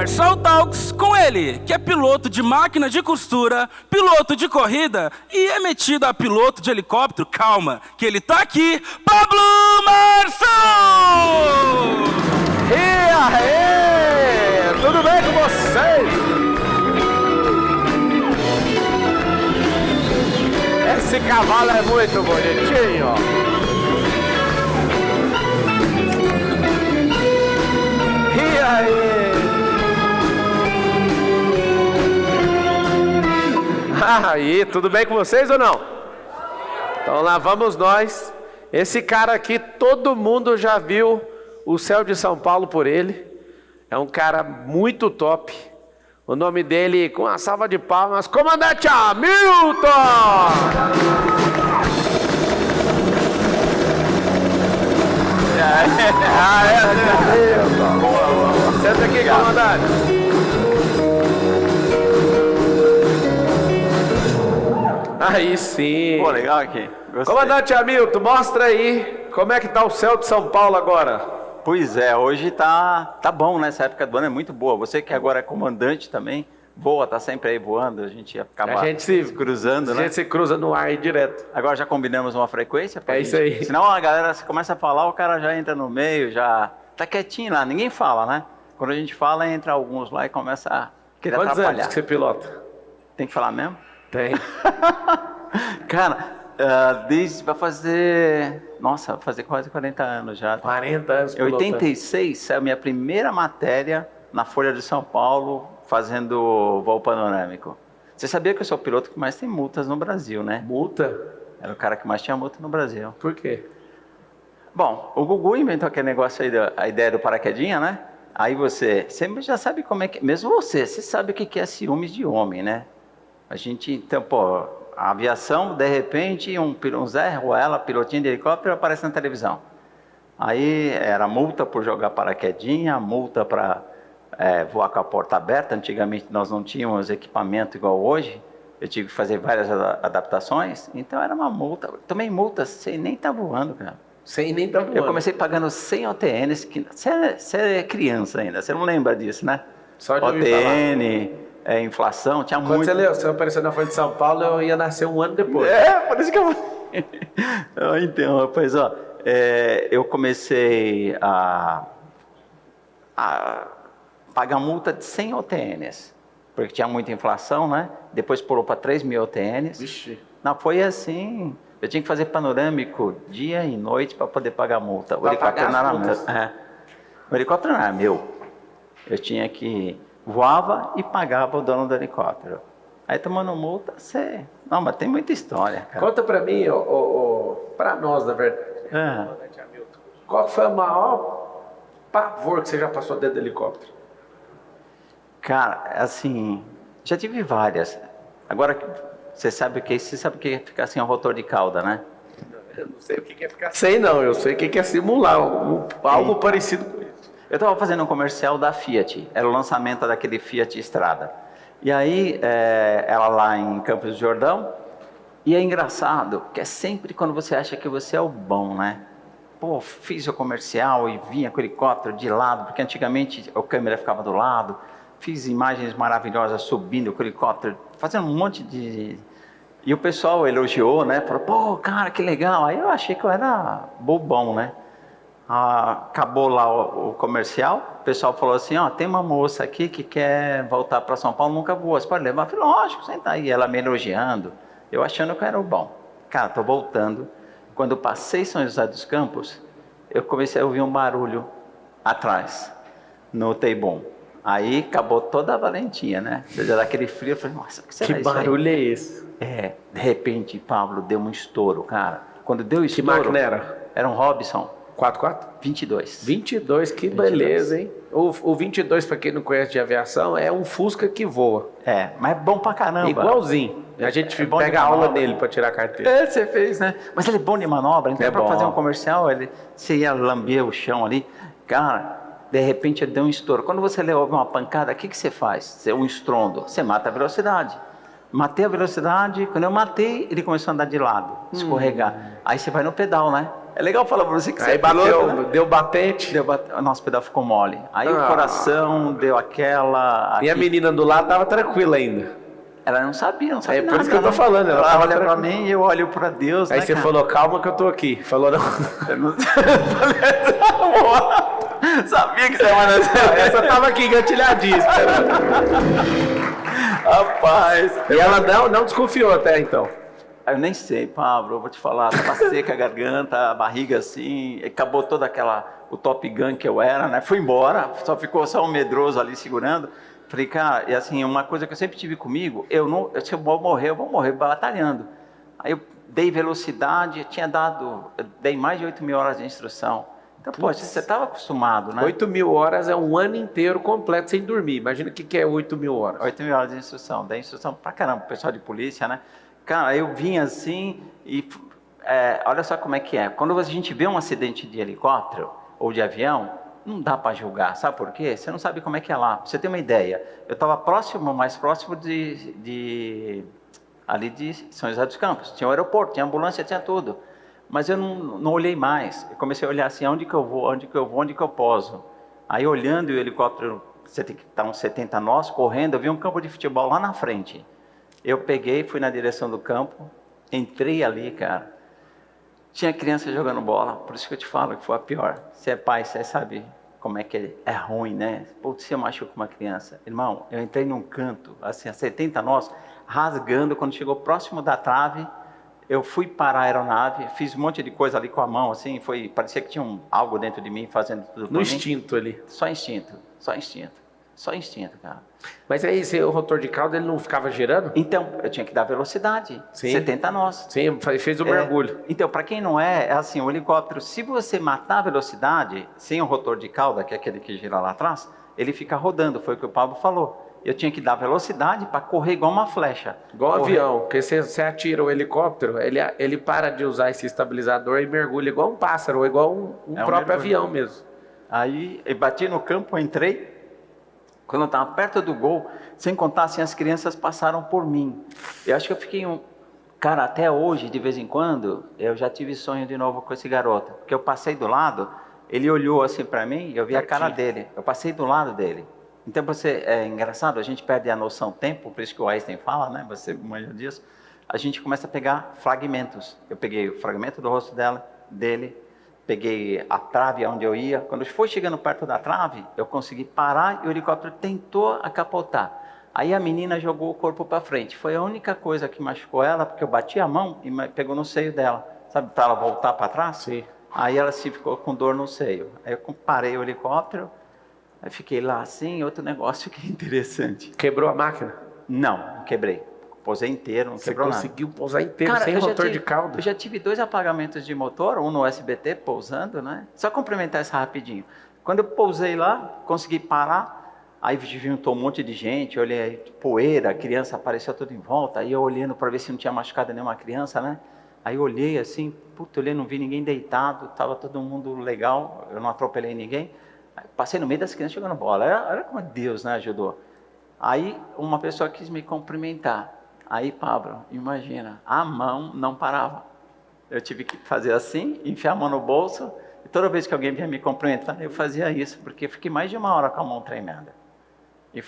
Marçal Talks com ele, que é piloto de máquina de costura, piloto de corrida e é metido a piloto de helicóptero. Calma, que ele tá aqui, Pablo Marçal! E aí, tudo bem com vocês? Esse cavalo é muito bonitinho, ó. E aí? Aí, tudo bem com vocês ou não? Então lá vamos nós. Esse cara aqui, todo mundo já viu o céu de São Paulo por ele. É um cara muito top. O nome dele, com uma salva de palmas, Comandante Hamilton! Senta aqui, comandante. Aí sim. Pô, legal aqui. Gostei. Comandante Hamilton, mostra aí como é que tá o céu de São Paulo agora. Pois é, hoje tá bom, né? Essa época do ano é muito boa. Você que agora é comandante também, voa, tá sempre aí voando, a gente acaba se cruzando, né? A gente se cruza no ar aí direto. Agora já combinamos uma frequência? É isso aí. Senão a galera começa a falar, o cara já entra no meio, já tá quietinho lá, ninguém fala, né? Quando a gente fala, entra alguns lá e começa a querer Quantos atrapalhar. anos que você pilota? Tem que falar mesmo? Tem. Cara, vai fazer... Nossa, vai fazer quase 40 anos já. 40 anos Em pilotando. 86, saiu minha primeira matéria na Folha de São Paulo, fazendo voo panorâmico. Você sabia que eu sou o piloto que mais tem multas no Brasil, né? Multa? Era o cara que mais tinha multa no Brasil. Por quê? Bom, o Gugu inventou aquele negócio aí, a ideia do paraquedinha, né? Aí você já sabe como é que... Mesmo você sabe o que é ciúmes de homem, né? A gente, então, pô, a aviação, de repente, um Zé Ruela, pilotinho de helicóptero, aparece na televisão. Aí era multa por jogar paraquedinha, multa para voar com a porta aberta. Antigamente nós não tínhamos equipamento igual hoje. Eu tive que fazer várias adaptações. Então era uma multa. Tomei multa sem nem estar voando, cara. Sem nem tá voando. Eu comecei pagando 100 OTNs. Você é criança ainda, você não lembra disso, né? Só de ouvir falar. OTN... inflação, tinha Quando muito... você apareceu na Folha de São Paulo, eu ia nascer um ano depois. Por isso que eu... Então, rapaz, ó, eu comecei a pagar multa de 100 OTNs, porque tinha muita inflação, né? Depois pulou para 3.000 OTNs. Vixe. Não, foi assim... Eu tinha que fazer panorâmico dia e noite para poder pagar a multa. O helicóptero não era meu. O helicóptero não era meu. Eu tinha que... voava e pagava o dono do helicóptero. Aí tomando multa, você... Não, mas tem muita história, cara. Conta pra mim, pra nós, na verdade. Qual foi o maior pavor que você já passou dentro do helicóptero? Cara, assim... Já tive várias. Agora, você sabe o que é ficar sem o rotor de cauda, né? Eu não sei o que é ficar sem, não. Eu sei o que é simular algo parecido com isso. Eu estava fazendo um comercial da Fiat, era o lançamento daquele Fiat Strada. E aí, ela lá em Campos do Jordão, e é engraçado, que é sempre quando você acha que você é o bom, né? Pô, fiz o comercial e vinha com o helicóptero de lado, porque antigamente a câmera ficava do lado, fiz imagens maravilhosas subindo com o helicóptero, fazendo um monte de... E o pessoal elogiou, né? Falou, pô, cara, que legal. Aí eu achei que eu era bobão, né? Acabou lá o comercial, o pessoal falou assim, ó, tem uma moça aqui que quer voltar para São Paulo, nunca voou, você pode levar? Eu falei, lógico, senta aí, ela me elogiando, eu achando que eu era o bom. Cara, tô voltando, quando eu passei São José dos Campos, eu comecei a ouvir um barulho atrás, no Teibum. Aí acabou toda a valentia, né? Seja daquele frio, eu falei, nossa, o que será isso aí? Que barulho é esse? De repente, Pablo, deu um estouro, cara. Quando deu estouro... Que máquina era? Era um Robson. 4x4? 22. 22, que 22. Beleza, hein? O 22, para quem não conhece de aviação, é um Fusca que voa. Mas é bom pra caramba. Igualzinho. A gente pega aula dele para tirar a carteira. Você fez, né? Mas ele é bom de manobra, então para fazer um comercial, você ia lamber o chão ali. Cara, de repente ele deu um estouro. Quando você leva uma pancada, o que você faz? Um estrondo. Você mata a velocidade. Matei a velocidade, quando eu matei, ele começou a andar de lado, escorregar. Aí você vai no pedal, né? É legal falar pra você que você Aí é piloto, bateu, né? deu batente. Nossa, o pedal ficou mole. Aí o Ah. coração deu aquela... E a aqui. menina do lado tava tranquila ainda. Ela não sabia É por nada. isso que eu tô né? falando, ela Ela tava olha pra tranquila. mim e eu olho pra Deus, Aí né, você cara? falou, calma que eu tô aqui. Falou, não. Eu não... Sabia que você ia mandar Essa tava aqui engatilhadinha esperando. Rapaz. E ela não desconfiou até então. Eu nem sei, Pablo, eu vou te falar, tava seca a garganta, a barriga assim, acabou toda o Top Gun que eu era, né? Fui embora, ficou só um medroso ali segurando. Falei, cara, e assim, uma coisa que eu sempre tive comigo, se eu vou morrer, eu vou morrer batalhando. Aí eu dei velocidade, dei mais de 8.000 horas de instrução. Então, poxa, você estava acostumado, né? 8.000 horas é um ano inteiro completo sem dormir. Imagina o que é 8.000 horas. 8.000 horas de instrução, dei instrução pra caramba, pro pessoal de polícia, né? Cara, eu vinha assim e olha só como é que é. Quando a gente vê um acidente de helicóptero ou de avião, não dá para julgar, sabe por quê? Você não sabe como é que é lá. Pra você tem uma ideia, eu estava mais próximo ali de São José dos Campos. Tinha o aeroporto, tinha ambulância, tinha tudo. Mas eu não olhei mais. Eu comecei a olhar assim, onde que eu vou, onde que eu poso. Aí olhando e o helicóptero, você tem que estar uns 70 nós, correndo, eu vi um campo de futebol lá na frente. Eu peguei, fui na direção do campo, entrei ali, cara. Tinha criança jogando bola, por isso que eu te falo que foi a pior. Você é pai, você sabe como é que é ruim, né? Putz, se eu machuco uma criança. Irmão, eu entrei num canto, assim, a 70 nós, rasgando, quando chegou próximo da trave, eu fui parar a aeronave, fiz um monte de coisa ali com a mão, assim, parecia que tinha algo dentro de mim fazendo tudo por No mim. instinto ali. Só instinto, cara. Mas aí o rotor de cauda ele não ficava girando? Então, eu tinha que dar velocidade, Sim. 70 nós. Sim, fez o mergulho. Então, para quem não é assim, o helicóptero, se você matar a velocidade, sem o rotor de cauda, que é aquele que gira lá atrás, ele fica rodando, foi o que o Pablo falou. Eu tinha que dar velocidade para correr igual uma flecha. Igual avião, porque você atira o helicóptero, ele para de usar esse estabilizador e mergulha igual um pássaro, ou igual um próprio mergulho. avião mesmo. Aí, eu bati no campo, entrei. Quando eu estava perto do gol, sem contar assim, as crianças passaram por mim. Eu acho que eu fiquei Cara, até hoje, de vez em quando, eu já tive sonho de novo com esse garoto. Porque eu passei do lado, ele olhou assim para mim, eu vi a cara dele. Eu passei do lado dele. Então, é engraçado, a gente perde a noção do tempo, por isso que o Einstein fala, né? Você manja disso. A gente começa a pegar fragmentos. Eu peguei o fragmento do rosto dele, peguei a trave onde eu ia. Quando foi chegando perto da trave, eu consegui parar e o helicóptero tentou capotar. Aí a menina jogou o corpo para frente. Foi a única coisa que machucou ela, porque eu bati a mão e pegou no seio dela. Sabe, para ela voltar para trás? Sim. Aí ela ficou com dor no seio. Aí eu parei o helicóptero, aí fiquei lá assim, outro negócio que é interessante. Quebrou a máquina? Não quebrei. Pousei inteiro, não quebrou nada. Você conseguiu pousar inteiro, Cara, sem rotor de cauda? Eu já tive 2 apagamentos de motor, um no SBT pousando, né? Só complementar essa rapidinho. Quando eu pousei lá, consegui parar, aí juntou um monte de gente, eu olhei poeira, a criança apareceu tudo em volta, aí eu olhando para ver se não tinha machucado nenhuma criança, né? Aí eu olhei assim, olhei, não vi ninguém deitado, estava todo mundo legal, eu não atropelei ninguém. Aí passei no meio das crianças jogando bola, era como Deus, né, ajudou. Aí uma pessoa quis me cumprimentar. Aí, Pablo, imagina, a mão não parava. Eu tive que fazer assim, enfiar a mão no bolso, e toda vez que alguém vinha me cumprimentar, eu fazia isso, porque eu fiquei mais de 1 hora com a mão tremenda. E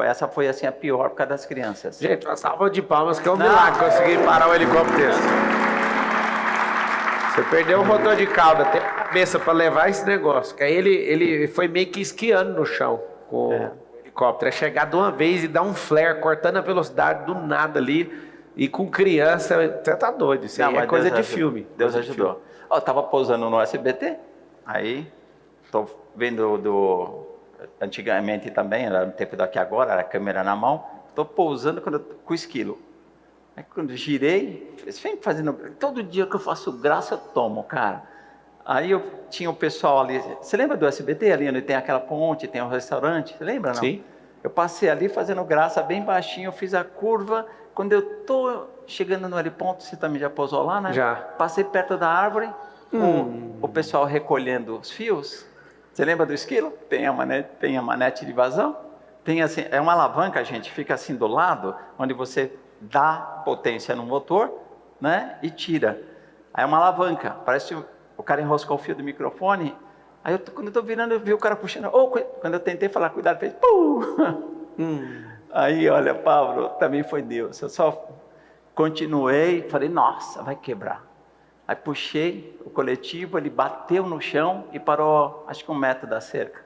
essa foi assim a pior por causa das crianças. Gente, uma salva de palmas que é um milagre conseguir parar o helicóptero desse. Você perdeu o rotor de cauda, tem a cabeça para levar esse negócio. Que aí ele foi meio que esquiando no chão com o helicóptero. É chegar de uma vez e dar um flare, cortando a velocidade do nada ali. E com criança, você tá doido. Isso aí é coisa de filme. Deus ajudou. Eu tava pousando no SBT, aí tô vendo antigamente também, era no tempo daqui agora, era a câmera na mão, tô pousando com o esquilo. Aí quando eu girei, sempre fazendo, todo dia que eu faço graça eu tomo, cara. Aí eu tinha o pessoal ali, você lembra do SBT ali, onde tem aquela ponte, tem um restaurante, você lembra não? Sim. Eu passei ali fazendo graça bem baixinho, eu fiz a curva, quando eu tô chegando no heliponto, você também já pousou lá, né? Já. Passei perto da árvore, o pessoal recolhendo os fios. Você lembra do esquilo? Tem a manete de vazão. Tem assim, é uma alavanca, gente, fica assim do lado, onde você dá potência no motor, né? E tira. Aí é uma alavanca, parece cara enroscou o fio do microfone. Aí quando eu tô virando, eu vi o cara puxando. Oh, quando eu tentei falar, cuidado, fez pum! Aí, olha, Pablo, também foi Deus. Eu só continuei, falei, nossa, vai quebrar. Aí puxei o coletivo, ele bateu no chão e parou, acho que 1 metro da cerca.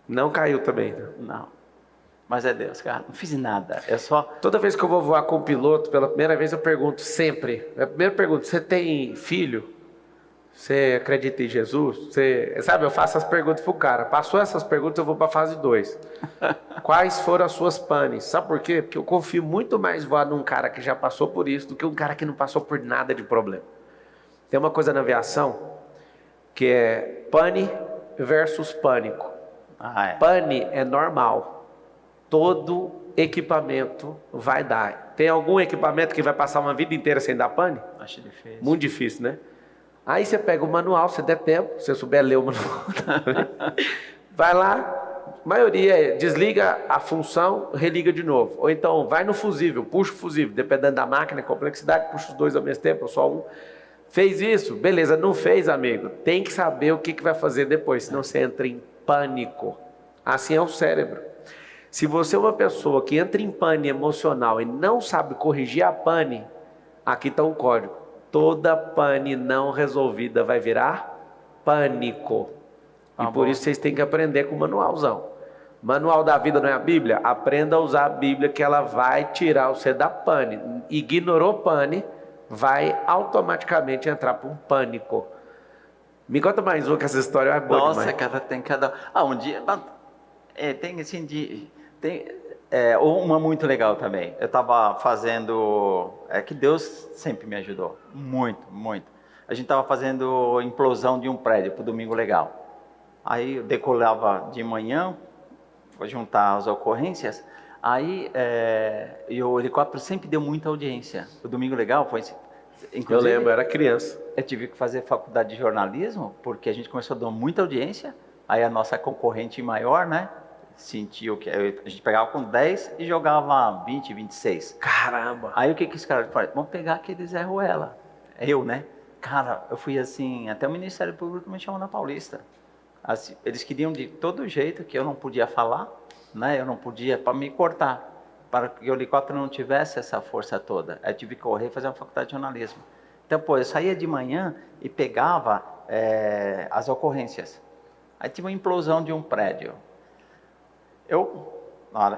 Não caiu também? Não. Mas é Deus, cara. Não fiz nada. É só... Toda vez que eu vou voar com o piloto, pela primeira vez eu pergunto sempre. A primeira pergunta, você tem filho? Você acredita em Jesus? Sabe, eu faço as perguntas pro cara. Passou essas perguntas, eu vou para a fase 2. Quais foram as suas panes? Sabe por quê? Porque eu confio muito mais voar num cara que já passou por isso do que um cara que não passou por nada de problema. Tem uma coisa na aviação que é pane versus pânico. Pane é normal. Todo equipamento vai dar. Tem algum equipamento que vai passar uma vida inteira sem dar pane? Acho difícil. Muito difícil, né? Aí você pega o manual, se der tempo, se você souber ler o manual, vai lá, a maioria desliga a função, religa de novo. Ou então vai no fusível, puxa o fusível, dependendo da máquina, complexidade, puxa os 2 ao mesmo tempo, ou só um. Fez isso? Beleza, não fez, amigo. Tem que saber o que vai fazer depois, senão você entra em pânico. Assim é o cérebro. Se você é uma pessoa que entra em pane emocional e não sabe corrigir a pane, aqui está um código. Toda pane não resolvida vai virar pânico. E por isso vocês têm que aprender com o manualzão. Manual da vida não é a Bíblia? Aprenda a usar a Bíblia que ela vai tirar você da pane. Ignorou pane, vai automaticamente entrar para um pânico. Me conta mais uma que essa história é boa demais. Nossa, cara, tem cada... um dia... tem assim uma muito legal também. Eu estava fazendo... que Deus sempre me ajudou. Muito, muito. A gente estava fazendo implosão de um prédio para o Domingo Legal. Aí eu decolava de manhã, vou juntar as ocorrências. Aí e o helicóptero sempre deu muita audiência. O Domingo Legal foi... Inclusive, eu lembro, era criança. Eu tive que fazer faculdade de jornalismo, porque a gente começou a dar muita audiência. Aí a nossa concorrente maior, né? Sentiu que a gente pegava com 10 e jogava 20, 26. Caramba! Aí o que esse cara faz? Vamos pegar aquele Zé Ruela. Eu, né? Cara, eu fui assim, até o Ministério Público me chamou na Paulista. Assim, eles queriam de todo jeito que eu não podia falar, né? Eu não podia, para me cortar, para que o helicóptero não tivesse essa força toda. Aí eu tive que correr e fazer uma faculdade de jornalismo. Então, eu saía de manhã e pegava as ocorrências. Aí tive uma implosão de um prédio.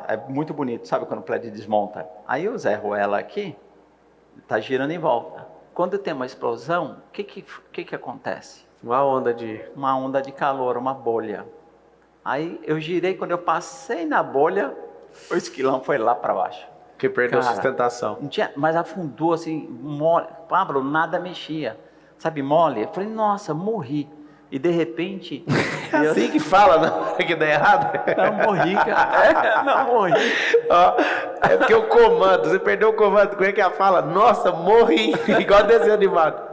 É muito bonito, sabe quando o prédio desmonta? Aí o Zé Ruela aqui está girando em volta. Quando tem uma explosão, o que acontece? Uma onda de calor, uma bolha. Aí eu girei, quando eu passei na bolha, o esquilão foi lá para baixo. Que perdeu a sustentação. Não tinha, mas afundou assim, mole. Pablo, nada mexia. Sabe, mole? Eu falei, nossa, morri. E de repente... É assim que fala, não? Que dá errado? Não, morri, cara. Não, morri. É porque o comando, você perdeu o comando, como é que ela fala? Nossa, morri. Igual desenho animado.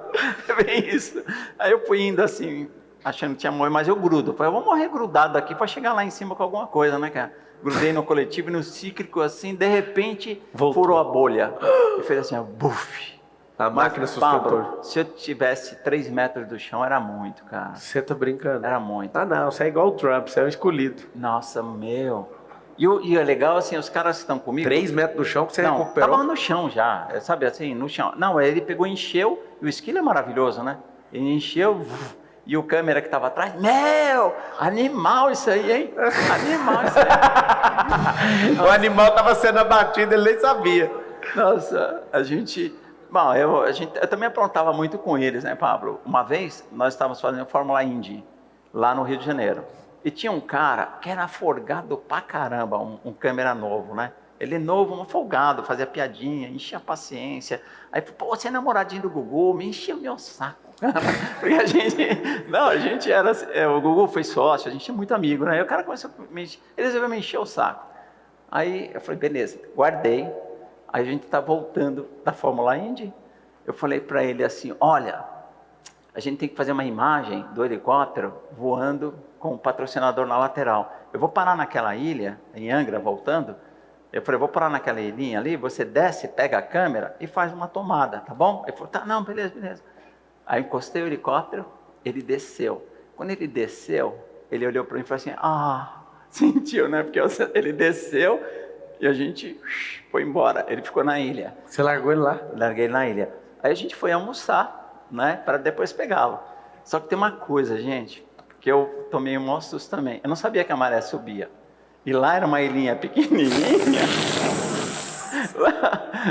É bem isso. Aí eu fui indo assim, achando que tinha morrido, mas eu grudo. Falei, eu vou morrer grudado aqui para chegar lá em cima com alguma coisa, né, cara? Grudei no coletivo e no cíclico assim, de repente, furou a bolha. E fez assim, buf. A máquina sustentou. Pablo, se eu tivesse 3 metros do chão, era muito, cara. Você tá brincando? Era muito. Ah, não, você é igual o Trump, você é um escolhido. Nossa, meu. E é legal, assim, os caras que estão comigo... 3 metros do chão que você não, recuperou? Tava no chão já, sabe assim, no chão. Não, ele pegou e encheu, e o esquilo é maravilhoso, né? Ele encheu, e o câmera que tava atrás, meu, animal isso aí, hein? Animal isso aí. O animal tava sendo abatido, ele nem sabia. Nossa, a gente... Bom, eu também aprontava muito com eles, né, Pablo? Uma vez, nós estávamos fazendo Fórmula Indy, lá no Rio de Janeiro. E tinha um cara que era folgado pra caramba, um câmera novo, né? Ele é novo, um folgado, fazia piadinha, enchia a paciência. Aí, pô, você é namoradinho do Gugu, me enchia o meu saco. Porque a gente era... o Gugu foi sócio, a gente é muito amigo, né? Aí o cara começou a me encher, ele resolveu me encher o saco. Aí eu falei, beleza, guardei. Aí a gente está voltando da Fórmula Indy. Eu falei para ele assim, olha, a gente tem que fazer uma imagem do helicóptero voando com o patrocinador na lateral. Eu vou parar naquela ilha, em Angra, voltando. Eu falei, vou parar naquela ilhinha ali, você desce, pega a câmera e faz uma tomada, tá bom? Ele falou, tá, não, beleza, beleza. Aí encostei o helicóptero, ele desceu. Quando ele desceu, ele olhou para mim e falou assim, sentiu, né? Porque ele desceu e a gente foi embora. Ele ficou na ilha. Você largou ele lá? Larguei ele na ilha. Aí a gente foi almoçar, né? Para depois pegá-lo. Só que tem uma coisa, gente, que eu tomei um maior susto também. Eu não sabia que a maré subia. E lá era uma ilhinha pequenininha.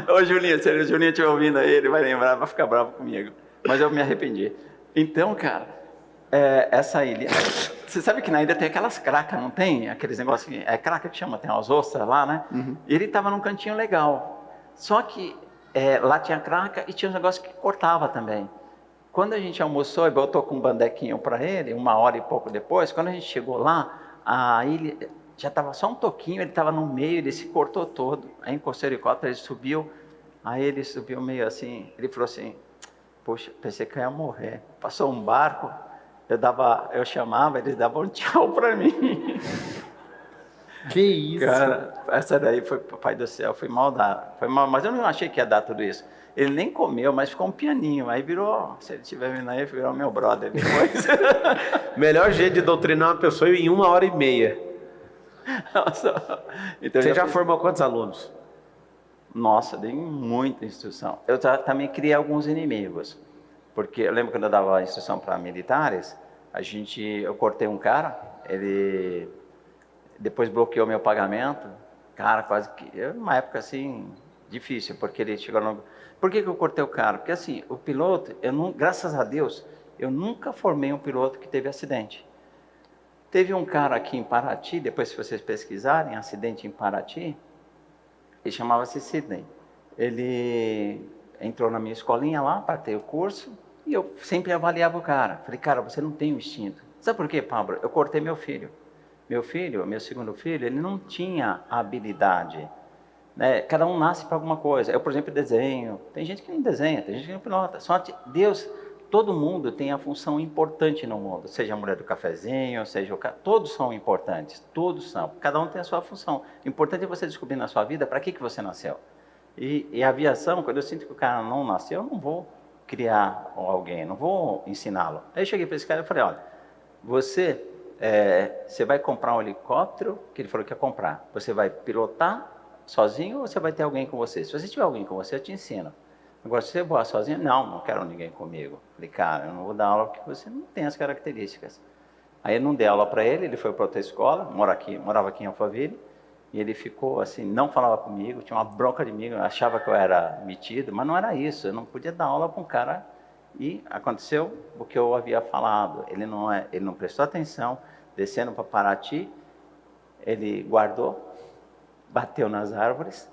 Ô Julinho, se o Julinho estiver ouvindo aí, ele vai lembrar, vai ficar bravo comigo. Mas eu me arrependi. Então, cara, essa ilha... Você sabe que na ilha tem aquelas cracas, não tem? Aqueles negócios, craca que chama, tem umas ostras lá, né? Uhum. E ele estava num cantinho legal. Só que lá tinha craca e tinha uns negócios que cortava também. Quando a gente almoçou e botou com um bandequinho para ele, 1h e pouco depois, quando a gente chegou lá, a ilha já estava só um toquinho, ele estava no meio, ele se cortou todo. Aí encostou o helicóptero, ele subiu, aí ele subiu meio assim, ele falou assim, poxa, pensei que eu ia morrer. Passou um barco, eu chamava, eles davam um tchau para mim. Que isso? Cara, essa daí foi, papai do céu, foi mal, mas eu não achei que ia dar tudo isso. Ele nem comeu, mas ficou um pianinho. Aí virou, se ele estiver vindo aí, virou meu brother depois. Melhor jeito de doutrinar uma pessoa em 1h30. Nossa. Então, você já formou quantos alunos? Nossa, dei muita instrução. Eu também criei alguns inimigos. Porque eu lembro quando eu dava instrução para militares, eu cortei um cara, ele depois bloqueou meu pagamento. Cara, quase que... uma época assim, difícil, porque ele chegou no... Por que eu cortei o cara? Porque assim, o piloto, graças a Deus, eu nunca formei um piloto que teve acidente. Teve um cara aqui em Paraty, depois se vocês pesquisarem, acidente em Paraty, ele chamava-se Sidney. Ele entrou na minha escolinha lá, partei o curso, e eu sempre avaliava o cara. Falei, cara, você não tem o instinto. Sabe por quê, Pablo? Eu cortei meu filho. Meu segundo filho, ele não tinha habilidade. Né? Cada um nasce para alguma coisa. Eu, por exemplo, desenho. Tem gente que nem desenha, tem gente que não pilota. Só Deus, todo mundo tem a função importante no mundo. Seja a mulher do cafezinho, seja o cara. Todos são importantes, todos são. Cada um tem a sua função. O importante é você descobrir na sua vida para que você nasceu. E a aviação, quando eu sinto que o cara não nasceu, eu não vou criar alguém, não vou ensiná-lo. Aí eu cheguei para esse cara e falei, olha, você vai comprar um helicóptero, que ele falou que ia comprar. Você vai pilotar sozinho ou você vai ter alguém com você? Se você tiver alguém com você, eu te ensino. Agora, se você voar sozinho, não quero ninguém comigo. Falei, cara, eu não vou dar aula porque você não tem as características. Aí eu não dei aula para ele, ele foi para outra escola, morava aqui em Alphaville, e ele ficou assim, não falava comigo, tinha uma bronca de mim, achava que eu era metido, mas não era isso, eu não podia dar aula para um cara. E aconteceu o que eu havia falado, ele não prestou atenção, descendo para Paraty, ele guardou, bateu nas árvores,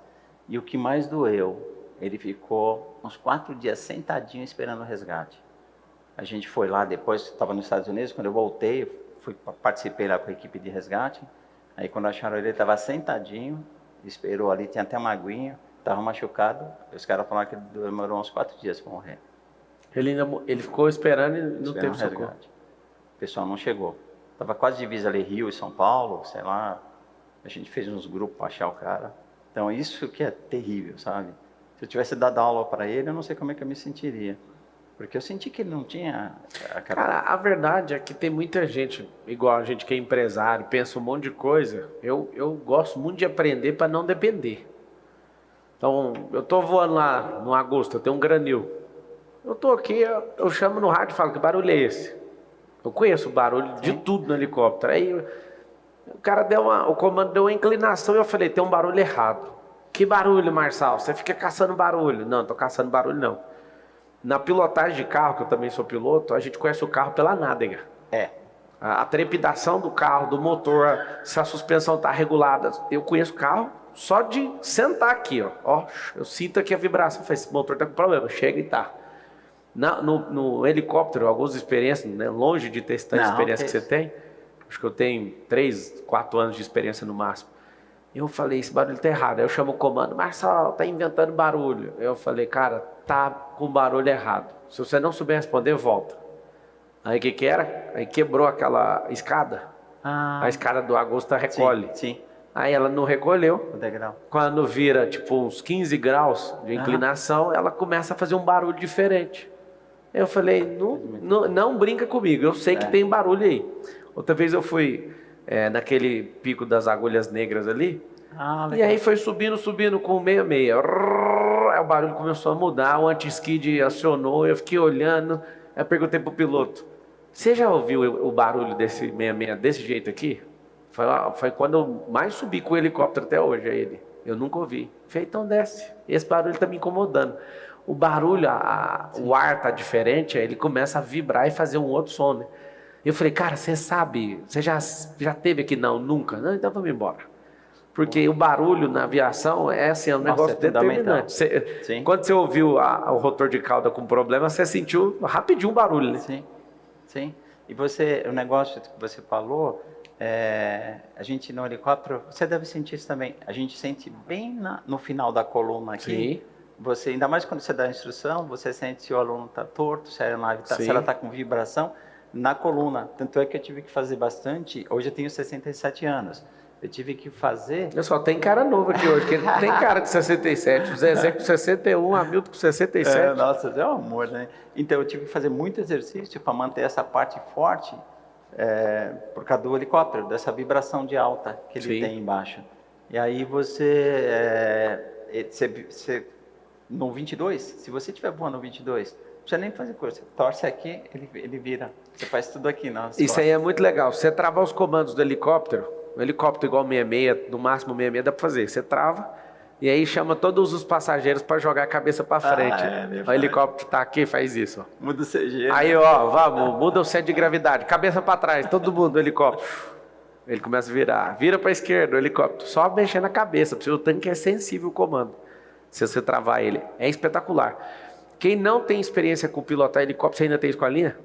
e o que mais doeu, ele ficou uns 4 dias sentadinho esperando o resgate. A gente foi lá depois, estava nos Estados Unidos, quando eu voltei, participei lá com a equipe de resgate, aí quando acharam ele estava sentadinho, esperou ali, tinha até uma aguinha, estava machucado, os caras falaram que ele demorou uns 4 dias para morrer. Ele ficou esperando e não teve socorro. O pessoal não chegou. Estava quase divisa ali, Rio e São Paulo, sei lá. A gente fez uns grupos para achar o cara. Então isso que é terrível, sabe? Se eu tivesse dado aula para ele, eu não sei como é que eu me sentiria. Porque eu senti que ele não tinha... Cara, a verdade é que tem muita gente, igual a gente que é empresário, pensa um monte de coisa. Eu gosto muito de aprender para não depender. Então, eu estou voando lá no agosto, eu tenho um granil. Eu estou aqui, eu chamo no rádio e falo, que barulho é esse? Eu conheço o barulho de tudo no helicóptero. Aí o cara o comando deu uma inclinação e eu falei, tem um barulho errado. Que barulho, Marçal? Você fica caçando barulho. Não, estou caçando barulho não. Na pilotagem de carro, que eu também sou piloto, a gente conhece o carro pela nádega. A trepidação do carro, do motor, se a suspensão está regulada. Eu conheço o carro só de sentar aqui, ó. Eu sinto aqui a vibração, eu falei, esse motor está com problema, chega e tá. No helicóptero, algumas experiências, né, longe de ter tanta experiência que você tem, acho que eu tenho 3, 4 anos de experiência no máximo. Eu falei, esse barulho tá errado. Aí eu chamo o comando, Marçal, tá inventando barulho. Eu falei, cara, tá com barulho errado. Se você não souber responder, volta. Aí o que era? Aí quebrou aquela escada. A escada do Agosta recolhe. Sim. Aí ela não recolheu. O degrau. Quando vira tipo uns 15 graus de inclinação, ela começa a fazer um barulho diferente. Eu falei, não brinca comigo, eu sei que tem barulho aí. Outra vez eu fui naquele pico das agulhas negras ali, e aí foi subindo com o 66. Aí o barulho começou a mudar, o anti-skid acionou, eu fiquei olhando, aí eu perguntei pro piloto, você já ouviu o barulho desse 66 desse jeito aqui? Foi quando eu mais subi com o helicóptero até hoje, ele. Eu nunca ouvi. Falei, então desce. Esse barulho tá me incomodando. O barulho, o ar tá diferente, aí ele começa a vibrar e fazer um outro som, né? Eu falei, cara, você sabe, você já teve aqui? Não, nunca. Não, então vamos embora. Porque o barulho na aviação é assim, um negócio determinante. Quando você ouviu o rotor de cauda com problema, você sentiu rapidinho o barulho, né? Sim. E o negócio que você falou, a gente no helicóptero, você deve sentir isso também. A gente sente bem no final da coluna aqui. Sim. Você, ainda mais quando você dá a instrução, você sente se o aluno está torto, se a aeronave se ela está com vibração na coluna. Tanto é que eu tive que fazer bastante. Hoje eu tenho 67 anos. Eu tive que fazer... Eu só tenho cara novo aqui hoje, porque tem cara de 67, o Zezé com 61, o Hamilton com 67. Nossa, é um amor, né? Então eu tive que fazer muito exercício para manter essa parte forte por causa do helicóptero, dessa vibração de alta que ele tem embaixo. E aí você no 22, se você estiver voando no 22, não precisa nem fazer coisa. Você torce aqui, ele vira. Você faz tudo aqui. Isso aí é muito legal. Você travar os comandos do helicóptero, um helicóptero igual 66, no máximo 66 dá para fazer. Você trava e aí chama todos os passageiros para jogar a cabeça para frente. O helicóptero tá aqui, faz isso. Ó. Muda o CG. Aí, ó, vamos, muda o centro de gravidade. Cabeça para trás, todo mundo, o helicóptero. Ele começa a virar. Vira para a esquerda, o helicóptero. Só mexendo a cabeça, porque o tanque é sensível o comando. Se você travar ele. É espetacular. Quem não tem experiência com pilotar helicóptero, você ainda tem escolinha?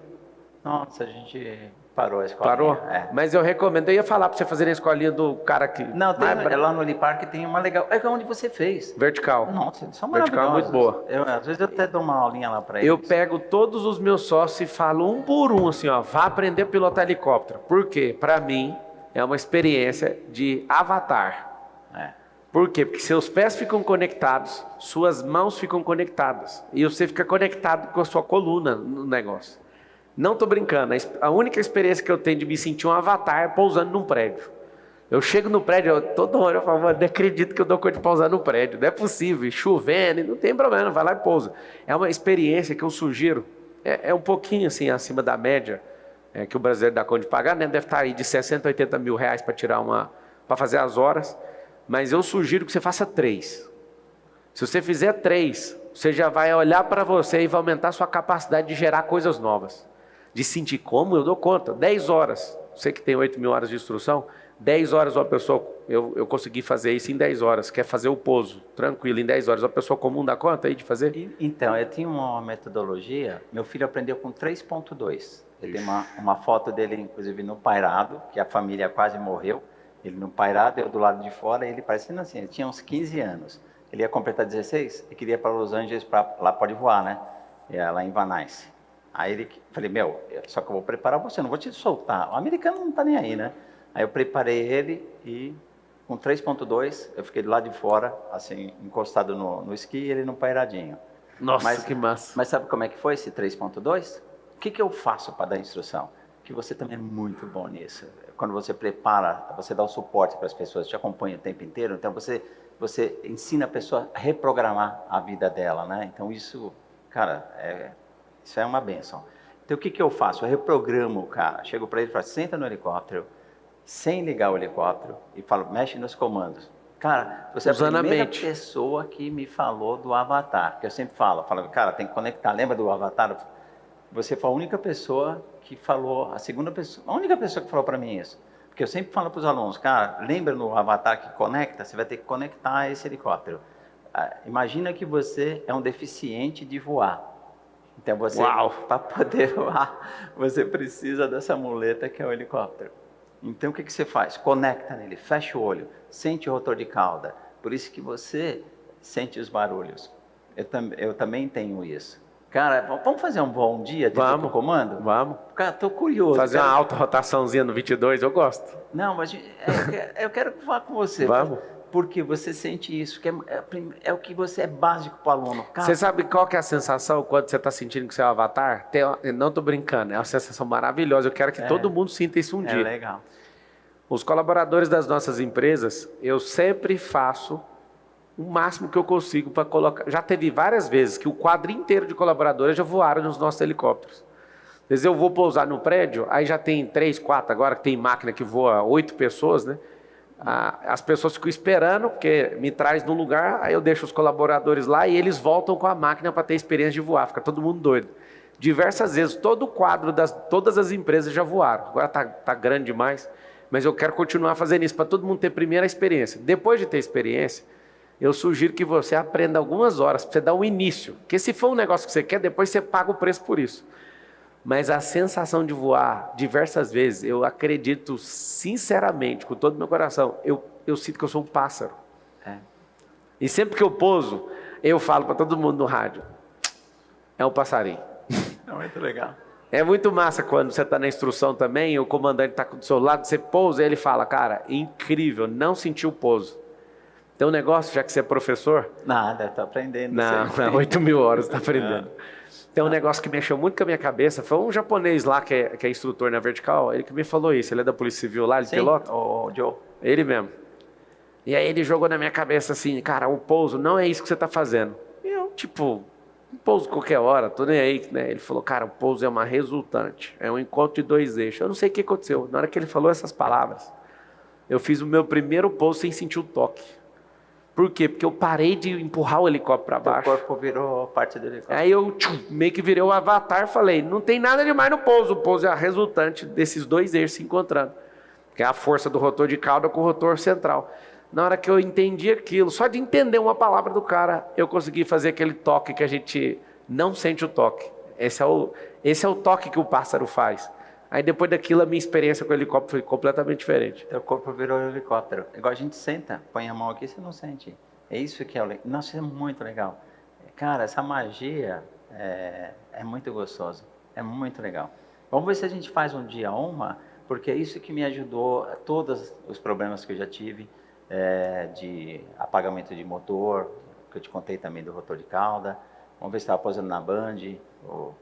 Nossa, a gente parou a escolinha. Parou? Mas eu recomendo, eu ia falar para você fazer a escolinha do cara que... Não, lá no Helipark tem uma legal. É onde você fez. Vertical. Nossa, são Vertical é muito boa. Às vezes eu até dou uma aulinha lá para eles. Eu pego todos os meus sócios e falo um por um assim, ó, vá aprender a pilotar helicóptero. Por quê? Para mim, é uma experiência de avatar. Por quê? Porque seus pés ficam conectados, suas mãos ficam conectadas. E você fica conectado com a sua coluna no negócio. Não estou brincando, a única experiência que eu tenho de me sentir um avatar é pousando num prédio. Eu chego no prédio, toda hora eu falo, não acredito que eu dou conta de pousar no prédio. Não é possível, chovendo, não tem problema, vai lá e pousa. É uma experiência que eu sugiro, é um pouquinho assim acima da média, que o brasileiro dá conta de pagar, né? Deve estar aí de 60, 80 mil reais para fazer as horas. Mas eu sugiro que você faça 3. Se você fizer 3, você já vai olhar para você e vai aumentar a sua capacidade de gerar coisas novas. De sentir como eu dou conta. 10 horas. Você que tem 8 mil horas de instrução, 10 horas uma pessoa, eu consegui fazer isso em 10 horas. Quer fazer o pouso tranquilo em 10 horas. Uma pessoa comum dá conta aí de fazer? Então, eu tinha uma metodologia. Meu filho aprendeu com 3.2. Ele tem uma foto dele, inclusive, no pairado, que a família quase morreu. Ele no pairado, eu do lado de fora, ele parecendo assim, ele tinha uns 15 anos. Ele ia completar 16 e queria ir para Los Angeles, lá pode voar, né? Lá em Van Nuys. Aí falei, só que eu vou preparar você, não vou te soltar. O americano não tá nem aí, né? Aí eu preparei ele e com 3.2, eu fiquei do lado de fora, assim, encostado no esqui e ele no pairadinho. Nossa, que massa. Mas sabe como é que foi esse 3.2? O que eu faço para dar instrução? Que você também é muito bom nisso. Quando você prepara, você dá o suporte para as pessoas, te acompanha o tempo inteiro, então você ensina a pessoa a reprogramar a vida dela, né? Então isso, cara, isso é uma bênção. Então o que eu faço? Eu reprogramo o cara, chego para ele e falo, senta no helicóptero, sem ligar o helicóptero, e falo, mexe nos comandos. Cara, você é a primeira pessoa que me falou do avatar, que eu sempre falo, cara, tem que conectar, lembra do avatar? Você foi a única pessoa que falou, a única pessoa que falou para mim isso. Porque eu sempre falo para os alunos, cara, lembra no avatar que conecta? Você vai ter que conectar esse helicóptero. Imagina que você é um deficiente de voar. Então você, para poder voar, você precisa dessa muleta que é o helicóptero. Então o que você faz? Conecta nele, fecha o olho, sente o rotor de cauda. Por isso que você sente os barulhos. Eu também tenho isso. Cara, vamos fazer um bom dia de comando? Vamos. Cara, tô curioso. Fazer uma alta rotaçãozinha no 22, eu gosto. Não, mas eu quero falar com você. Vamos. Porque você sente isso, que é o que você é básico para o aluno. Cara, Você sabe qual que é a sensação quando você está sentindo que você é o avatar? Não estou brincando, é uma sensação maravilhosa. Eu quero que todo mundo sinta isso um é dia. legal. Os colaboradores das nossas empresas, eu sempre faço o máximo que eu consigo para colocar. Já teve várias vezes que o quadro inteiro de colaboradores já voaram nos nossos helicópteros. Às vezes eu vou pousar no prédio, aí já tem 3, 4, agora que tem máquina que voa 8 pessoas, né? As pessoas ficam esperando, porque me traz no lugar, aí eu deixo os colaboradores lá e eles voltam com a máquina para ter experiência de voar, fica todo mundo doido. Diversas vezes, todo o quadro todas as empresas já voaram. Agora tá grande demais, mas eu quero continuar fazendo isso para todo mundo ter primeira experiência. Depois de ter experiência, eu sugiro que você aprenda algumas horas para você dar um início. Porque se for um negócio que você quer, depois você paga o preço por isso. Mas a sensação de voar diversas vezes, eu acredito sinceramente, com todo o meu coração, eu sinto que eu sou um pássaro. E sempre que eu pouso, eu falo para todo mundo no rádio, é um passarinho. É muito legal. É muito massa quando você está na instrução também, o comandante está do seu lado, você pousa e ele fala, cara, incrível, não sentiu o pouso. Tem um negócio, já que você é professor? Nada, estou aprendendo. Não, 8 mil horas está aprendendo. Tem um negócio que mexeu muito com a minha cabeça, foi um japonês lá que é instrutor na Vertical, ele que me falou isso, ele é da Polícia Civil lá, ele pilota. O Joe. Ele mesmo. E aí ele jogou na minha cabeça assim, cara, o pouso não é isso que você está fazendo. E eu, tipo, um pouso qualquer hora, tô nem aí, né? Ele falou, cara, o pouso é uma resultante, é um encontro de 2 eixos. Eu não sei o que aconteceu, na hora que ele falou essas palavras, eu fiz o meu primeiro pouso sem sentir o toque. Por quê? Porque eu parei de empurrar o helicóptero para baixo. O corpo virou parte do helicóptero. Aí eu meio que virei o avatar e falei, não tem nada demais no pouso. O pouso é a resultante desses 2 eixos se encontrando. Que é a força do rotor de cauda com o rotor central. Na hora que eu entendi aquilo, só de entender uma palavra do cara, eu consegui fazer aquele toque que a gente não sente o toque. Esse é o toque que o pássaro faz. Aí depois daquilo, a minha experiência com o helicóptero foi completamente diferente. Teu corpo virou um helicóptero. Igual a gente senta, põe a mão aqui, você não sente. É isso que é o legal. Nossa, isso é muito legal. Cara, essa magia é muito gostosa. É muito legal. Vamos ver se a gente faz um dia uma, porque é isso que me ajudou a todos os problemas que eu já tive, de apagamento de motor, que eu te contei também do rotor de cauda. Vamos ver se estava pousando na Band,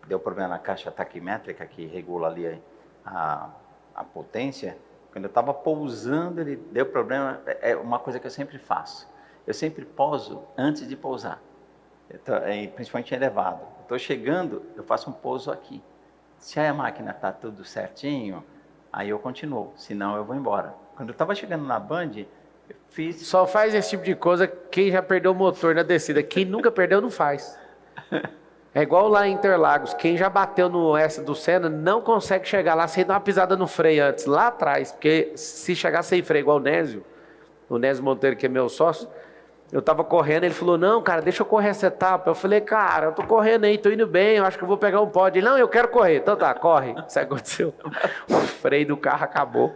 deu problema na caixa taquimétrica que regula ali a potência. Quando eu estava pousando, ele deu problema. É uma coisa que eu sempre faço. Eu sempre pouso antes de pousar, principalmente em elevado. Estou chegando, eu faço um pouso aqui. Se a máquina está tudo certinho, aí eu continuo, senão eu vou embora. Quando eu estava chegando na Band, eu fiz... Só faz esse tipo de coisa quem já perdeu o motor na descida. Quem nunca perdeu, não faz. É igual lá em Interlagos, quem já bateu no S do Senna não consegue chegar lá sem dar uma pisada no freio antes, lá atrás, porque se chegar sem freio igual o Nésio Monteiro, que é meu sócio, eu tava correndo, ele falou, não, cara, deixa eu correr essa etapa. Eu falei, cara, eu tô correndo aí, tô indo bem, eu acho que eu vou pegar um pódio. Ele, não, eu quero correr. Então tá, corre. Isso que aconteceu. O freio do carro acabou.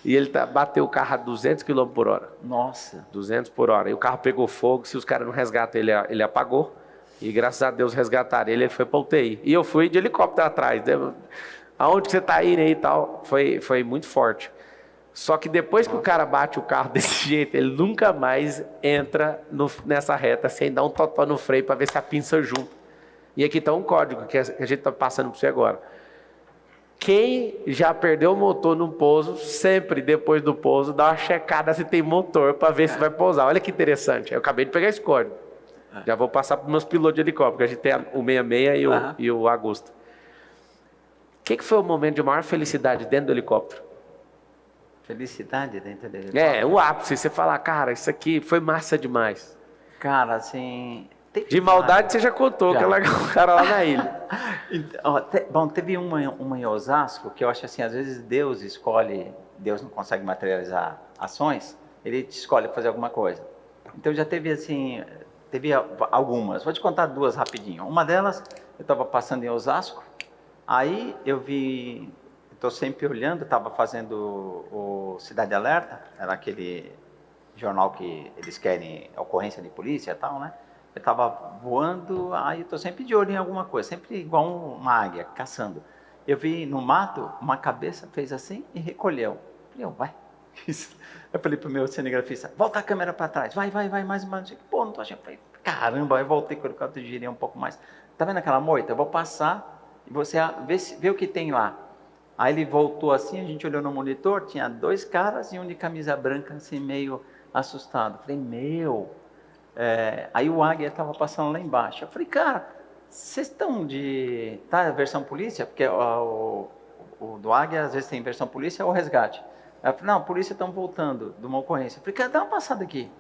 E ele bateu o carro a 200 km por hora. Nossa. 200 por hora. E o carro pegou fogo, se os caras não resgatam ele apagou. E graças a Deus resgataram ele foi para UTI. E eu fui de helicóptero atrás. Aonde que você está indo aí e tal? Foi muito forte. Só que depois que o cara bate o carro desse jeito, ele nunca mais entra nessa reta sem dar um totó no freio para ver se a pinça junta. E aqui está um código que a gente está passando para você agora. Quem já perdeu o motor no pouso, sempre depois do pouso, dá uma checada se tem motor para ver se vai pousar. Olha que interessante. Eu acabei de pegar esse código. Já vou passar para os meus pilotos de helicóptero, que a gente tem o 66 e o Augusto. O que foi o momento de maior felicidade dentro do helicóptero? Felicidade dentro do helicóptero? O ápice. Você fala, cara, isso aqui foi massa demais. Cara, assim... De maldade você já contou, que é largar o cara lá na ilha. Bom, teve uma em Osasco, que eu acho assim, às vezes Deus não consegue materializar ações, ele te escolhe fazer alguma coisa. Então já teve assim... Teve algumas, vou te contar 2 rapidinho. Uma delas, eu estava passando em Osasco, aí eu vi, estou sempre olhando, estava fazendo o Cidade Alerta, era aquele jornal que eles querem ocorrência de polícia e tal, né? Eu estava voando, aí eu estou sempre de olho em alguma coisa, sempre igual uma águia, caçando. Eu vi no mato, uma cabeça fez assim e recolheu. Eu falei, vai. Eu falei pro meu cinegrafista, volta a câmera para trás, vai, mais uma. Pô, não tô achando. Eu falei, caramba, aí voltei com o helicóptero, girei um pouco mais. Tá vendo aquela moita? Eu vou passar e você vê o que tem lá. Aí ele voltou assim, a gente olhou no monitor, tinha 2 caras e um de camisa branca, assim, meio assustado. Eu falei, aí o Águia estava passando lá embaixo. Eu falei, cara, vocês estão de... Tá, versão polícia? Porque o do Águia, às vezes tem versão polícia ou resgate. Eu falei, não, a polícia estão voltando de uma ocorrência. Eu falei, cara, dá uma passada aqui.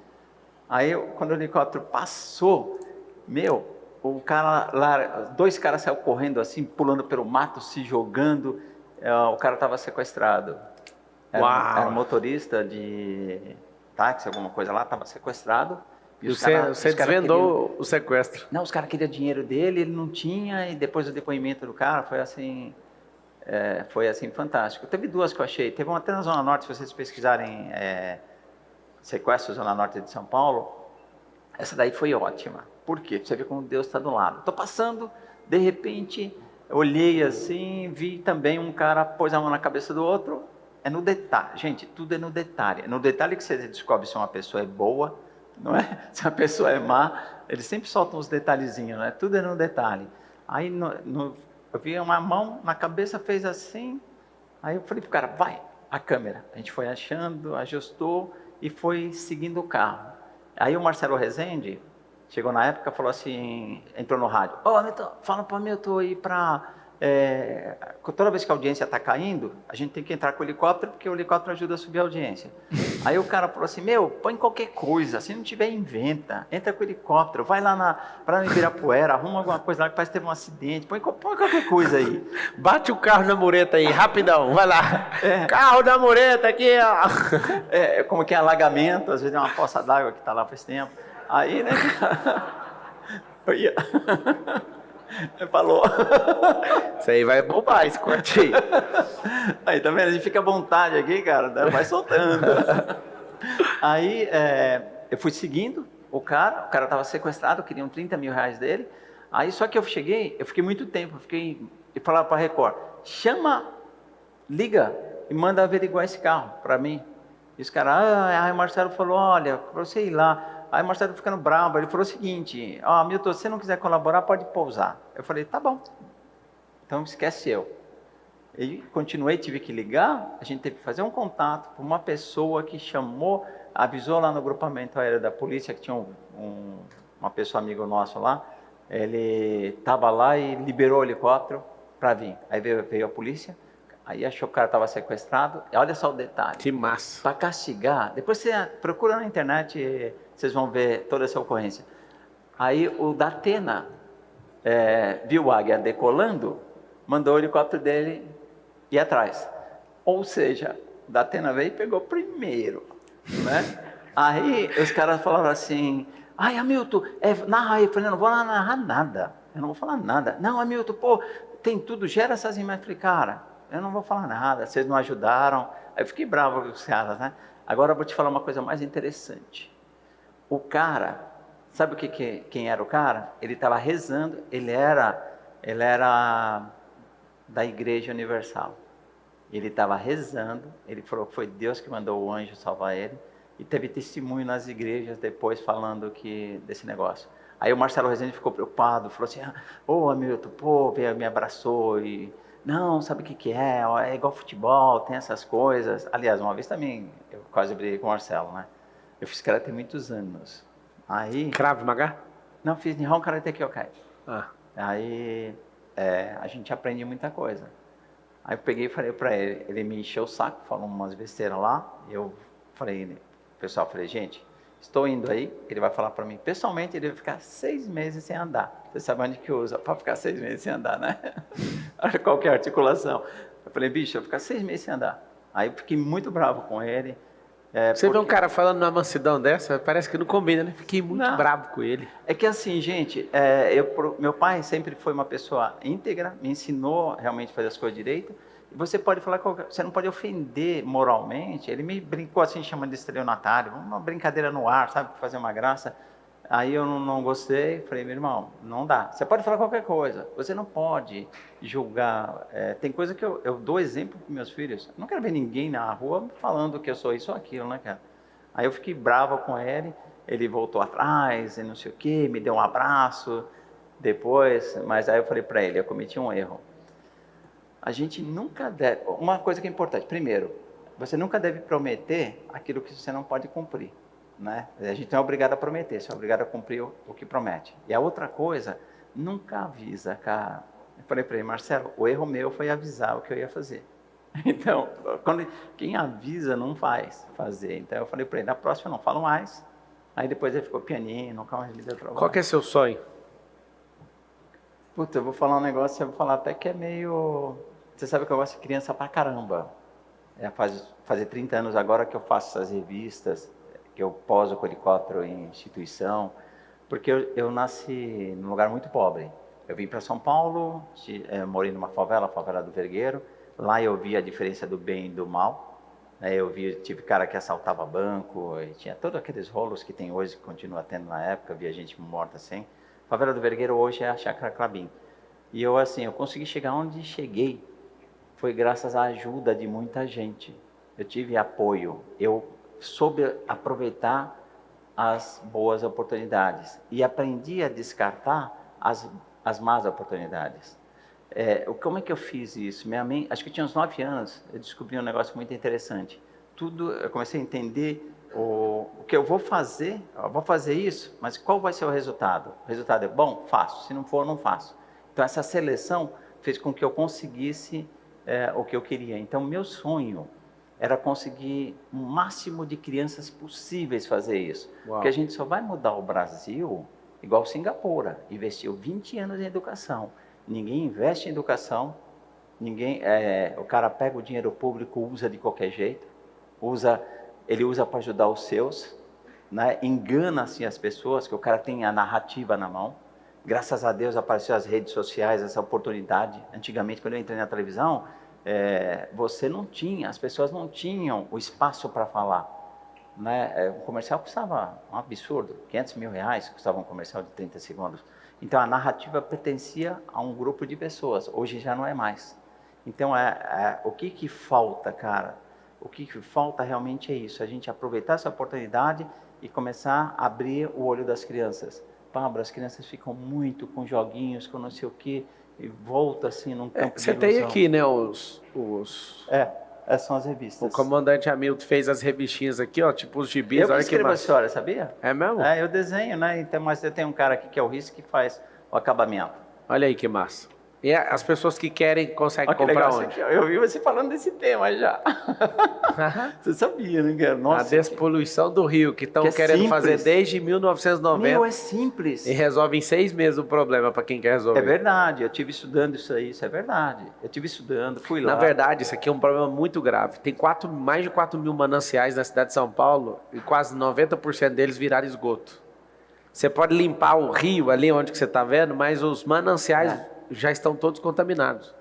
Aí, quando o helicóptero passou, o cara lá, 2 caras saíram correndo assim, pulando pelo mato, se jogando. O cara estava sequestrado. Era um motorista de táxi, alguma coisa lá, estava sequestrado. E você desvendou o sequestro? Não, os caras queriam dinheiro dele, ele não tinha, e depois do depoimento do cara, foi assim fantástico. Teve 2 que eu achei, teve uma até na Zona Norte, se vocês pesquisarem sequestro Zona Norte de São Paulo, essa daí foi ótima. Por quê? Você vê como Deus está do lado. Estou passando, de repente, olhei assim, vi também um cara pôs a mão na cabeça do outro, é no detalhe, gente, tudo é no detalhe. É no detalhe que você descobre se uma pessoa é boa, não é? Se a pessoa é má, eles sempre soltam uns detalhezinhos, né? Tudo é no detalhe. Aí eu vi uma mão na cabeça, fez assim, aí eu falei pro cara, vai, a câmera. A gente foi achando, ajustou e foi seguindo o carro. Aí o Marcelo Rezende chegou na época, falou assim, entrou no rádio, Milton, fala para Milton ir para... toda vez que a audiência está caindo, a gente tem que entrar com o helicóptero, porque o helicóptero ajuda a subir a audiência. Aí o cara falou assim, põe qualquer coisa, se não tiver, inventa, entra com o helicóptero, vai lá para Ibirapuera, arruma alguma coisa lá que parece que teve um acidente, põe qualquer coisa aí. Bate o carro na mureta aí, rapidão, vai lá. Carro da mureta aqui, ó. Como que é alagamento, às vezes é uma poça d'água que está lá faz tempo. Aí, né, falou. Isso aí vai bombar, esse corte aí. Aí, tá vendo? A gente fica à vontade aqui, cara, vai soltando. Aí, eu fui seguindo o cara estava sequestrado, queriam 30 mil reais dele. Aí, só que eu fiquei muito tempo, e falava para a Record, liga e manda averiguar esse carro para mim. E os caras, aí o Marcelo falou, olha, para você ir lá. Aí o Marcelo ficando bravo, ele falou o seguinte, Milton, se você não quiser colaborar, pode pousar. Eu falei, tá bom, então esquece eu. E continuei, tive que ligar, a gente teve que fazer um contato com uma pessoa que avisou lá no grupamento aéreo da polícia, que tinha uma pessoa amigo nosso lá, ele estava lá e liberou o helicóptero para vir. Aí veio a polícia, aí achou que o cara estava sequestrado, e olha só o detalhe. Que massa. Para castigar, depois você procura na internet, vocês vão ver toda essa ocorrência. Aí o Datena viu o Águia decolando, mandou o helicóptero dele ir atrás. Ou seja, o Datena veio e pegou primeiro, né? Aí os caras falaram assim, Hamilton, narra aí. Eu falei, não vou narrar nada, eu não vou falar nada. Não, Hamilton, tem tudo, gera essas imagens. Eu falei, cara, eu não vou falar nada, vocês não ajudaram. Aí eu fiquei bravo com os caras, né? Agora eu vou te falar uma coisa mais interessante. O cara, sabe quem era o cara? Ele estava rezando, ele era da Igreja Universal. Ele estava rezando, ele falou que foi Deus que mandou o anjo salvar ele, e teve testemunho nas igrejas depois falando desse negócio. Aí o Marcelo Rezende ficou preocupado, falou assim, Hamilton, veio, me abraçou e... Não, sabe o que é? É igual futebol, tem essas coisas. Aliás, uma vez também eu quase briguei com o Marcelo, né? Eu fiz karate tem muitos anos. Aí... Krav Maga? Não, fiz Nihon Karate Kyokai. Aí a gente aprende muita coisa. Aí eu peguei e falei para ele me encheu o saco, falou umas besteiras lá. Eu falei, pessoal, gente, estou indo aí, ele vai falar para mim, pessoalmente ele vai ficar 6 meses sem andar. Você sabe onde que usa para ficar 6 meses sem andar, né? Qualquer articulação. Eu falei, bicho, eu vou ficar 6 meses sem andar. Aí eu fiquei muito bravo com ele. Você vê um cara falando numa mansidão dessa, parece que não combina, né? Fiquei muito bravo com ele. É que assim, gente, meu pai sempre foi uma pessoa íntegra, me ensinou realmente a fazer as coisas direito. E você pode falar, você não pode ofender moralmente. Ele me brincou assim, chamando de estelionatário, uma brincadeira no ar, sabe, fazer uma graça. Aí eu não gostei, falei, meu irmão, não dá. Você pode falar qualquer coisa, você não pode julgar. Tem coisa que eu dou exemplo para meus filhos. Eu não quero ver ninguém na rua falando que eu sou isso ou aquilo, né, cara? Aí eu fiquei bravo com ele voltou atrás e não sei o quê, me deu um abraço depois, mas aí eu falei para ele, eu cometi um erro. A gente nunca deve, uma coisa que é importante, primeiro, você nunca deve prometer aquilo que você não pode cumprir. Né? A gente não é obrigado a prometer, você é obrigado a cumprir o que promete. E a outra coisa, nunca avisa, cara. Eu falei para ele, Marcelo, o erro meu foi avisar o que eu ia fazer. Então, quem avisa não faz fazer. Então eu falei para ele, na próxima eu não falo mais. Aí depois ele ficou pianinho, nunca mais me deu trabalho. Qual que é seu sonho? Puta, eu vou falar um negócio, eu vou falar até que é meio... Você sabe que eu gosto de criança pra caramba. Fazer 30 anos agora que eu faço essas revistas, que eu poso com helicóptero em instituição, porque eu nasci num lugar muito pobre. Eu vim para São Paulo, morei numa favela, a favela do Vergueiro. Lá eu vi a diferença do bem e do mal. Tive cara que assaltava banco, e tinha todos aqueles rolos que tem hoje, que continua tendo na época, via gente morta assim. A favela do Vergueiro hoje é a Chácara Clabim. E eu consegui chegar onde cheguei, foi graças à ajuda de muita gente. Eu tive apoio, eu soube aproveitar as boas oportunidades e aprendi a descartar as más oportunidades. Como é que eu fiz isso? Minha mãe, acho que eu tinha uns 9 anos, eu descobri um negócio muito interessante. Eu comecei a entender o que eu vou fazer isso, mas qual vai ser o resultado? O resultado é bom? Faço. Se não for, não faço. Então essa seleção fez com que eu conseguisse o que eu queria. Então meu sonho era conseguir o máximo de crianças possíveis fazer isso. Uau. Porque a gente só vai mudar o Brasil igual Singapura, investiu 20 anos em educação. Ninguém investe em educação, o cara pega o dinheiro público, usa de qualquer jeito, ele usa para ajudar os seus, né? Engana assim as pessoas, que o cara tem a narrativa na mão. Graças a Deus apareceu as redes sociais, essa oportunidade. Antigamente, quando eu entrei na televisão, as pessoas não tinham o espaço para falar, né? O comercial custava um absurdo, R$500 mil custava um comercial de 30 segundos. Então a narrativa pertencia a um grupo de pessoas, hoje já não é mais. Então o que falta, cara? O que falta realmente é isso, a gente aproveitar essa oportunidade e começar a abrir o olho das crianças. Pablo, as crianças ficam muito com joguinhos, com não sei o quê, e volta assim num campo de ilusão. Você tem aqui, né, essas são as revistas. O comandante Hamilton fez as revistinhas aqui, ó, tipo os gibis. Eu escrevo a história, sabia? É mesmo? Eu desenho, né? Então, mas eu tenho um cara aqui que é o Riz, que faz o acabamento. Olha aí que massa. E as pessoas que querem, conseguem comprar onde? Eu vi você falando desse tema já. Você sabia, né? Nossa, a despoluição do Rio, que estão querendo fazer desde 1990. Meu, é simples. E resolve em 6 meses o problema para quem quer resolver. É verdade, eu tive estudando isso aí, isso é verdade. Eu tive estudando, fui lá. Na verdade, isso aqui é um problema muito grave. Tem mais de 4 mil mananciais na cidade de São Paulo e quase 90% deles viraram esgoto. Você pode limpar o rio ali onde você está vendo, mas os mananciais já estão todos contaminados.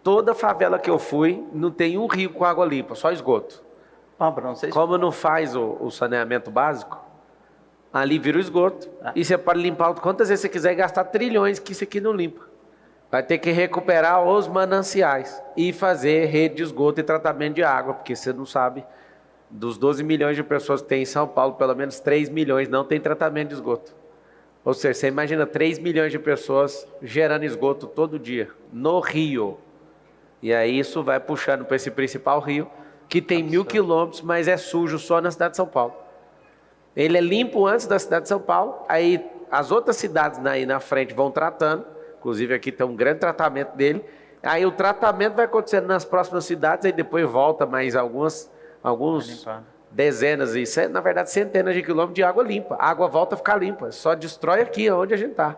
Toda favela que eu fui, não tem um rio com água limpa, só esgoto. Como não faz o saneamento básico, ali vira o esgoto. E você pode limpar quantas vezes você quiser e gastar trilhões que isso aqui não limpa. Vai ter que recuperar os mananciais e fazer rede de esgoto e tratamento de água, porque você não sabe, dos 12 milhões de pessoas que tem em São Paulo, pelo menos 3 milhões não tem tratamento de esgoto. Ou seja, você imagina 3 milhões de pessoas gerando esgoto todo dia, no rio. E aí isso vai puxando para esse principal rio, que tem 1.000 quilômetros, mas é sujo só na cidade de São Paulo. Ele é limpo antes da cidade de São Paulo, aí as outras cidades aí na frente vão tratando, inclusive aqui tem um grande tratamento dele, aí o tratamento vai acontecendo nas próximas cidades, aí depois volta mais alguns dezenas e, na verdade, centenas de quilômetros de água limpa. A água volta a ficar limpa, só destrói aqui onde a gente está.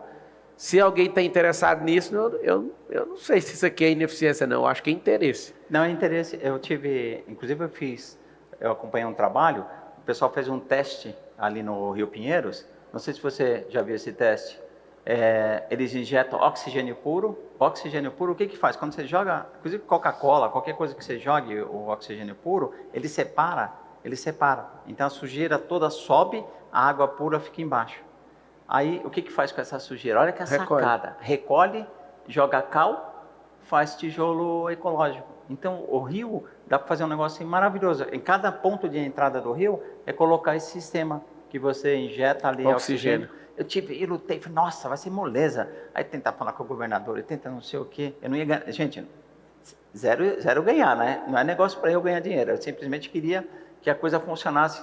Se alguém está interessado nisso, eu não sei se isso aqui é ineficiência, não. Eu acho que é interesse. Não, é interesse. Inclusive eu acompanhei um trabalho, o pessoal fez um teste ali no Rio Pinheiros, não sei se você já viu esse teste. Eles injetam oxigênio puro. Oxigênio puro, o que faz? Quando você joga, inclusive Coca-Cola, qualquer coisa que você jogue, o oxigênio puro, ele separa. Então a sujeira toda sobe, a água pura fica embaixo. Aí, o que que faz com essa sujeira? Olha que a Recolhe. sacada. Recolhe, joga cal, faz tijolo ecológico. Então, o rio, dá para fazer um negócio assim maravilhoso. Em cada ponto de entrada do rio, é colocar esse sistema que você injeta ali Oxigênio. Eu lutei, falei, nossa, vai ser moleza. Aí tentar falar com o governador, tenta não sei o quê. Eu não ia ganhar. Gente, zero ganhar, né? Não é negócio para eu ganhar dinheiro. Eu simplesmente queria que a coisa funcionasse.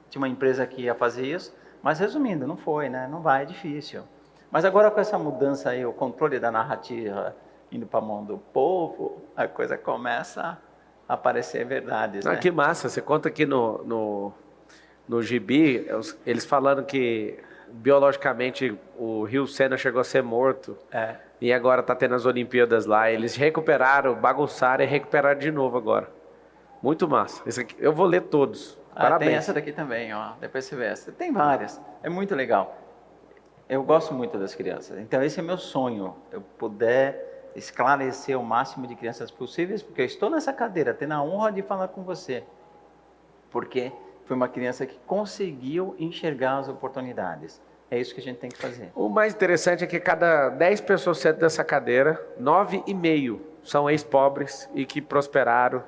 Tinha uma empresa que ia fazer isso. Mas resumindo, não foi, né? Não vai, é difícil. Mas agora com essa mudança aí, o controle da narrativa indo para a mão do povo, a coisa começa a aparecer verdades, né? Que massa, você conta aqui no gibi, eles falando que biologicamente o Rio Sena chegou a ser morto. E agora está tendo as Olimpíadas lá. Eles recuperaram, bagunçaram e recuperaram de novo agora. Muito massa. Esse aqui, eu vou ler todos. Parabéns. Tem essa daqui também, ó. Depois você vê essa. Tem várias. É muito legal. Eu gosto muito das crianças. Então esse é meu sonho. Eu puder esclarecer o máximo de crianças possíveis, porque eu estou nessa cadeira, tendo a honra de falar com você. Porque foi uma criança que conseguiu enxergar as oportunidades. É isso que a gente tem que fazer. O mais interessante é que cada 10 pessoas sentam dessa cadeira, 9,5 são ex-pobres e que prosperaram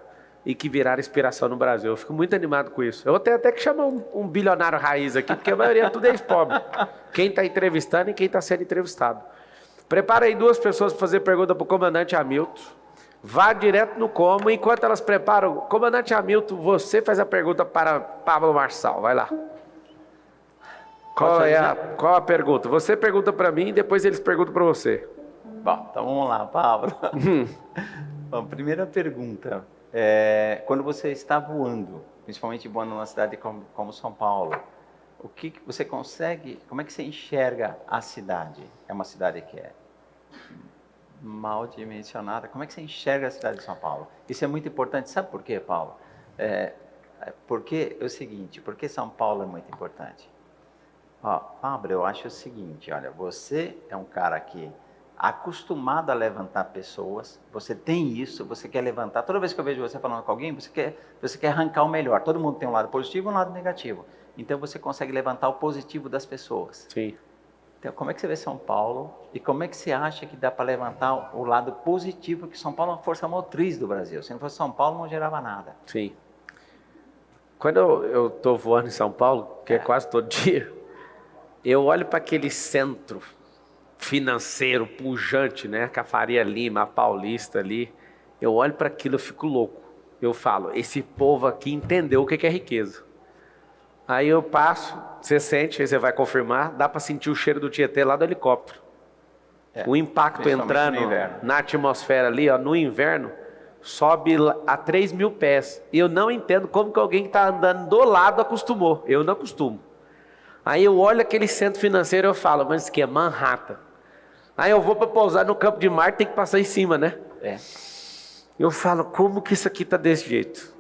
e que viraram inspiração no Brasil. Eu fico muito animado com isso. Eu vou ter até que chamar um bilionário raiz aqui, porque a maioria é tudo ex-pobre. Quem está entrevistando e quem está sendo entrevistado. Prepara aí 2 pessoas para fazer pergunta para o comandante Hamilton. Vá direto no como. Enquanto elas preparam, comandante Hamilton, você faz a pergunta para Pablo Marçal. Vai lá. Qual a pergunta? Você pergunta para mim e depois eles perguntam para você. Bom, então vamos lá, Pablo. Bom, primeira pergunta. Quando você está voando, principalmente voando numa cidade como São Paulo, o que você consegue, como é que você enxerga a cidade? É uma cidade que é mal dimensionada. Como é que você enxerga a cidade de São Paulo? Isso é muito importante. Sabe por quê, Paulo? Porque é o seguinte, porque São Paulo é muito importante. Pablo, eu acho o seguinte, olha, você é um cara que acostumado a levantar pessoas, você tem isso, você quer levantar. Toda vez que eu vejo você falando com alguém, você quer arrancar o melhor. Todo mundo tem um lado positivo e um lado negativo. Então você consegue levantar o positivo das pessoas. Sim. Então como é que você vê São Paulo e como é que você acha que dá para levantar o lado positivo, que São Paulo é uma força motriz do Brasil. Se não fosse São Paulo, não gerava nada. Sim. Quando eu estou voando em São Paulo, que é quase todo dia, eu olho para aquele centro financeiro pujante, né? Com a Faria Lima, a Paulista ali. Eu olho para aquilo, eu fico louco. Eu falo, esse povo aqui entendeu o que é riqueza. Aí eu passo, você sente, aí você vai confirmar, dá para sentir o cheiro do Tietê lá do helicóptero. O impacto entrando na atmosfera ali, ó, no inverno, sobe a 3.000 pés. E eu não entendo como que alguém que está andando do lado acostumou. Eu não acostumo. Aí eu olho aquele centro financeiro e eu falo, mas isso aqui é Manhattan. Aí eu vou para pousar no Campo de Marte, tem que passar em cima, né? Eu falo, como que isso aqui está desse jeito?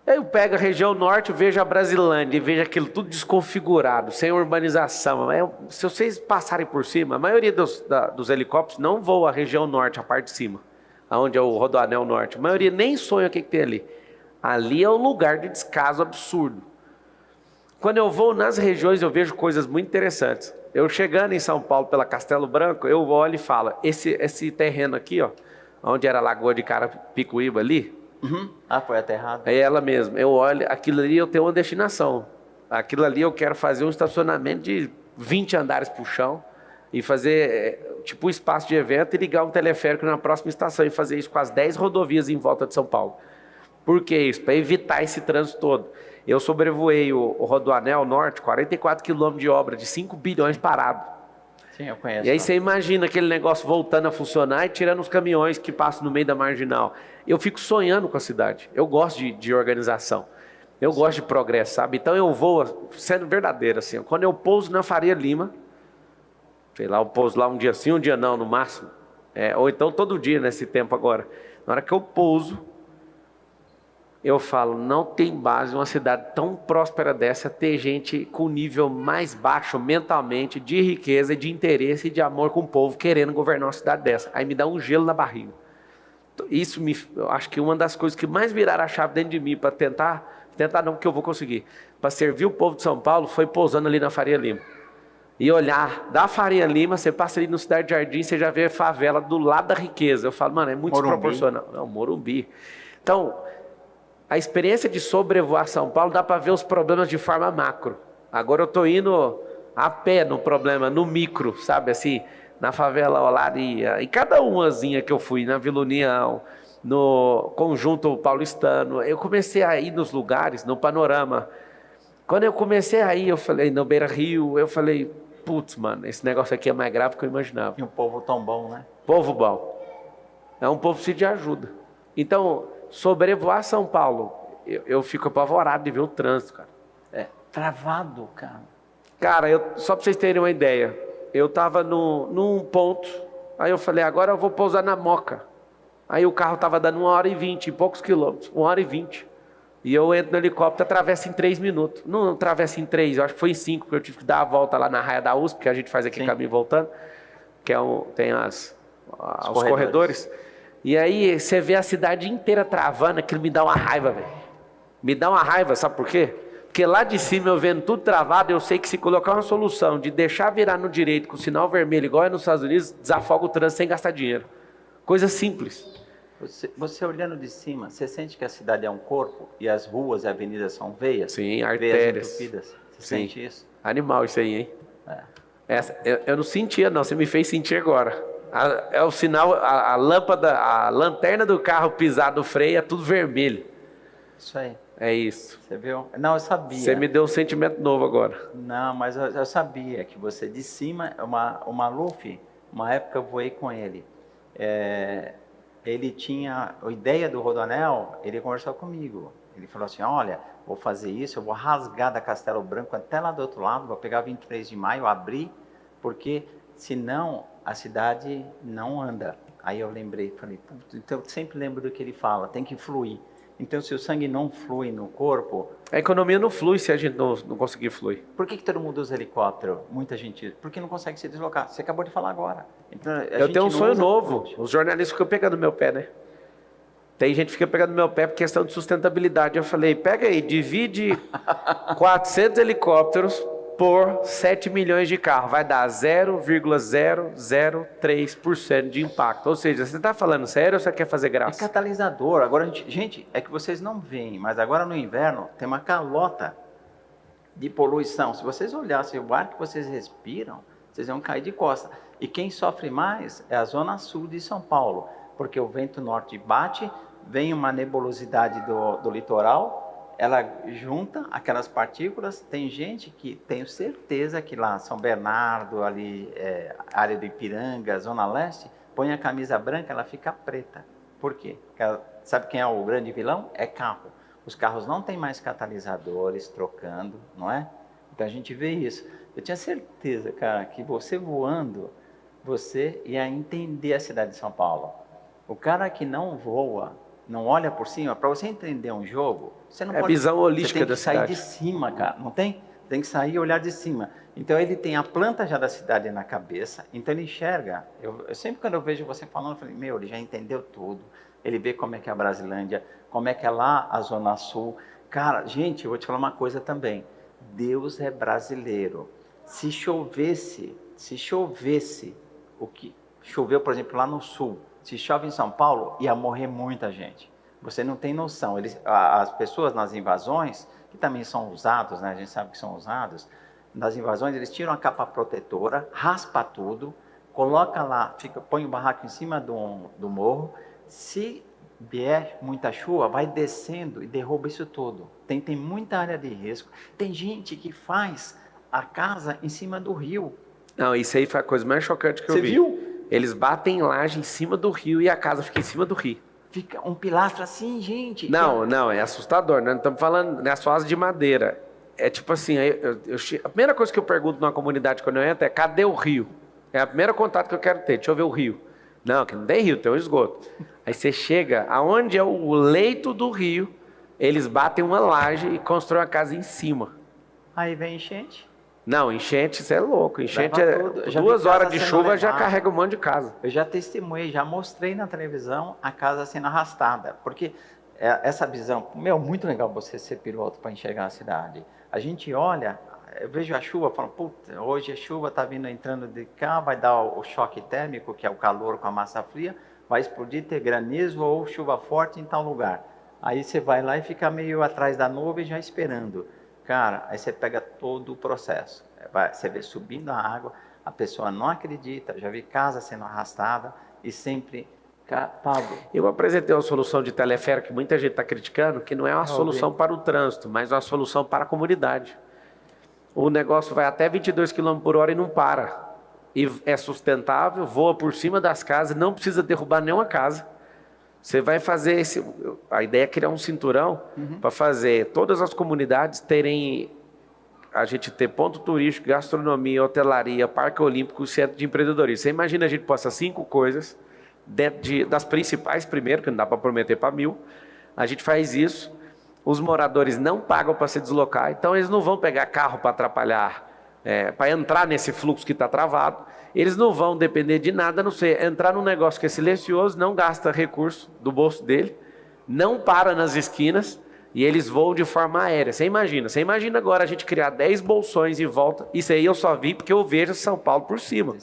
Aí eu pego a região norte, vejo a Brasilândia e vejo aquilo tudo desconfigurado, sem urbanização. Se vocês passarem por cima, a maioria dos helicópteros não voa a região norte, a parte de cima, onde é o Rodoanel Norte. A maioria nem sonha o que tem ali. Ali é um lugar de descaso absurdo. Quando eu vou nas regiões, eu vejo coisas muito interessantes. Eu chegando em São Paulo pela Castelo Branco, eu olho e falo, esse terreno aqui, ó, onde era a Lagoa de Carapicuíba ali, foi aterrado. é ela mesma. Eu olho, aquilo ali eu tenho uma destinação. Aquilo ali eu quero fazer um estacionamento de 20 andares pro chão e fazer tipo um espaço de evento e ligar um teleférico na próxima estação e fazer isso com as 10 rodovias em volta de São Paulo. Por que isso? Para evitar esse trânsito todo. Eu sobrevoei o Rodoanel Norte, 44 quilômetros de obra, de 5 bilhões parado. Sim, eu conheço. E aí você imagina aquele negócio voltando a funcionar e tirando os caminhões que passam no meio da marginal. Eu fico sonhando com a cidade. Eu gosto de organização. Eu gosto de progresso, sabe? Então eu vou, sendo verdadeiro assim, quando eu pouso na Faria Lima, sei lá, eu pouso lá um dia sim, um dia não, no máximo. Ou então todo dia nesse tempo agora. Na hora que eu pouso, eu falo, não tem base uma cidade tão próspera dessa ter gente com nível mais baixo mentalmente, de riqueza, de interesse e de amor com o povo, querendo governar uma cidade dessa. Aí me dá um gelo na barriga. Isso eu acho que uma das coisas que mais viraram a chave dentro de mim para tentar não, que eu vou conseguir, para servir o povo de São Paulo, foi pousando ali na Faria Lima. e olhar da Faria Lima, você passa ali no Cidade Jardim, você já vê a favela do lado da riqueza. Eu falo, mano, é muito desproporcional. Não, Morumbi. Então, a experiência de sobrevoar São Paulo dá para ver os problemas de forma macro. Agora eu estou indo a pé no problema, no micro, sabe assim, na favela Olaria, em cada umazinha que eu fui, na Vila União, no Conjunto Paulistano, eu comecei a ir nos lugares, no Panorama. Quando eu comecei a ir, eu falei, no Beira Rio, eu falei, putz, mano, esse negócio aqui é mais grave do que eu imaginava. E um povo tão bom, né? Povo bom. É um povo que precisa de ajuda. Então, sobrevoar São Paulo, eu fico apavorado de ver o trânsito, cara. É, travado, cara. Cara, só para vocês terem uma ideia, eu tava num ponto, aí eu falei, agora eu vou pousar na Moca. Aí o carro tava dando 1h20, e poucos quilômetros, 1h20. E eu entro no helicóptero, atravesso em 3 minutos. Não atravesso em 3, eu acho que foi em 5, porque eu tive que dar a volta lá na raia da USP, que a gente faz aqui caminho voltando, que é tem os corredores. E aí você vê a cidade inteira travando, aquilo me dá uma raiva, velho. Me dá uma raiva, sabe por quê? Porque lá de cima eu vendo tudo travado, eu sei que se colocar uma solução de deixar virar no direito com o sinal vermelho, igual é nos Estados Unidos, desafoga o trânsito sem gastar dinheiro. Coisa simples. Você olhando de cima, você sente que a cidade é um corpo e as ruas e avenidas são veias? Sim, veias artérias. entupidas. Você Sim. sente isso? Animal isso aí, hein? É. Eu não sentia, não. Você me fez sentir agora. É o sinal, a lâmpada, a lanterna do carro pisar do freio é tudo vermelho. Isso aí. É isso. Você viu? Não, eu sabia. Você me deu um sentimento novo agora. Não, mas eu sabia que você de cima, o Maluf, uma época eu voei com ele. Ele tinha a ideia do Rodoanel, ele conversou comigo. Ele falou assim, olha, vou fazer isso, eu vou rasgar da Castelo Branco até lá do outro lado, vou pegar 23 de maio, abrir, porque senão a cidade não anda. Aí eu lembrei, falei, então eu sempre lembro do que ele fala, tem que fluir. Então se o sangue não flui no corpo... A economia não flui se a gente não conseguir fluir. Por que todo mundo usa helicóptero? Muita gente... Porque não consegue se deslocar. Você acabou de falar agora. Então, eu tenho um sonho novo. Os jornalistas ficam pegando no meu pé, né? Tem gente que fica pegando no meu pé por questão de sustentabilidade. Eu falei, pega aí, divide 400 helicópteros por 7 milhões de carros. Vai dar 0,003% de impacto. Ou seja, você está falando sério ou você quer fazer graça? É catalisador. Agora, gente, é que vocês não veem, mas agora no inverno tem uma calota de poluição. Se vocês olhassem o ar que vocês respiram, vocês vão cair de costa. E quem sofre mais é a zona sul de São Paulo, porque o vento norte bate, vem uma nebulosidade do litoral, ela junta aquelas partículas. Tem gente que, tenho certeza que lá, São Bernardo, ali, área do Ipiranga, Zona Leste, põe a camisa branca, ela fica preta. Por quê? Porque sabe quem é o grande vilão? É carro. Os carros não têm mais catalisadores trocando, não é? Então a gente vê isso. Eu tinha certeza, cara, que você voando, você ia entender a cidade de São Paulo. O cara que não voa, não olha por cima, para você entender um jogo, você não pode... visão holística da cidade. Você tem que sair de cima, cara, não tem? Tem que sair e olhar de cima. Então ele tem a planta já da cidade na cabeça, então ele enxerga. Eu sempre quando eu vejo você falando, eu falei, meu, ele já entendeu tudo. Ele vê como é que é a Brasilândia, como é que é lá a Zona Sul. Cara, gente, eu vou te falar uma coisa também. Deus é brasileiro. Se chovesse, o que choveu, por exemplo, lá no sul, se chove em São Paulo, ia morrer muita gente. Você não tem noção. As pessoas nas invasões, que também são usados, né? A gente sabe que são usados, nas invasões eles tiram a capa protetora, raspa tudo, coloca lá, põe o barraco em cima do morro. Se vier muita chuva, vai descendo e derruba isso tudo. Tem muita área de risco. Tem gente que faz a casa em cima do rio. Não, isso aí foi a coisa mais chocante que eu vi. Você viu? Eles batem laje em cima do rio e a casa fica em cima do rio. Fica um pilastro assim, gente. Não, é assustador, né? Não estamos falando das suas de madeira. É tipo assim, a primeira coisa que eu pergunto numa comunidade quando eu entro é, cadê o rio? É a primeira contato que eu quero ter, deixa eu ver o rio. Não, que não tem rio, tem um esgoto. Aí você chega, aonde é o leito do rio, eles batem uma laje e constroem a casa em cima. Aí vem enchente. Não, enchente, você é louco. Enchente Leva tudo. 2 horas de sendo chuva já levada. carrega um monte de casa. Eu já testemunhei, já mostrei na televisão a casa sendo arrastada. Porque essa visão, muito legal você ser piloto para enxergar a cidade. A gente olha, eu vejo a chuva, falo, puta, hoje a chuva está vindo entrando de cá, vai dar o choque térmico, que é o calor com a massa fria, vai explodir, ter granizo ou chuva forte em tal lugar. Aí você vai lá e fica meio atrás da nuvem já esperando. Cara, aí você pega todo o processo. Você vê subindo a água, a pessoa não acredita, já vi casa sendo arrastada e sempre... Pablo. Eu apresentei uma solução de teleférico que muita gente está criticando, que não é uma solução para o trânsito, mas uma solução para a comunidade. O negócio vai até 22 km por hora e não para. E é sustentável, voa por cima das casas, não precisa derrubar nenhuma casa. Você vai fazer esse... A ideia é criar um cinturão para fazer todas as comunidades terem... A gente ter ponto turístico, gastronomia, hotelaria, parque olímpico, centro de empreendedorismo. Você imagina a gente posta 5 coisas... das principais primeiro, que não dá para prometer para 1000, a gente faz isso, os moradores não pagam para se deslocar, então eles não vão pegar carro para atrapalhar, para entrar nesse fluxo que está travado, eles não vão depender de nada, a não ser entrar num negócio que é silencioso, não gasta recurso do bolso dele, não para nas esquinas, e eles voam de forma aérea. Você imagina agora a gente criar 10 bolsões em volta, isso aí eu só vi porque eu vejo São Paulo por cima.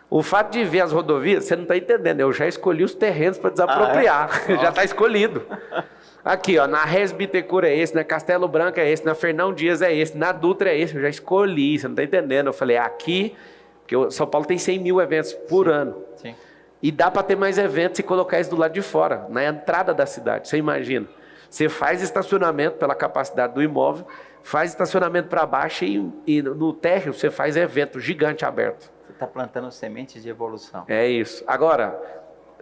O fato de ver as rodovias, você não está entendendo, eu já escolhi os terrenos para desapropriar, já está escolhido. Aqui, ó, na Regis Bittencourt é esse, na Castelo Branco é esse, na Fernão Dias é esse, na Dutra é esse, eu já escolhi, você não está entendendo. Eu falei, aqui, porque São Paulo tem 100 mil eventos por ano. Sim. E dá para ter mais eventos e colocar isso do lado de fora, na entrada da cidade, você imagina. Você faz estacionamento pela capacidade do imóvel, faz estacionamento para baixo e no térreo você faz evento gigante aberto. Você está plantando sementes de evolução. É isso. Agora,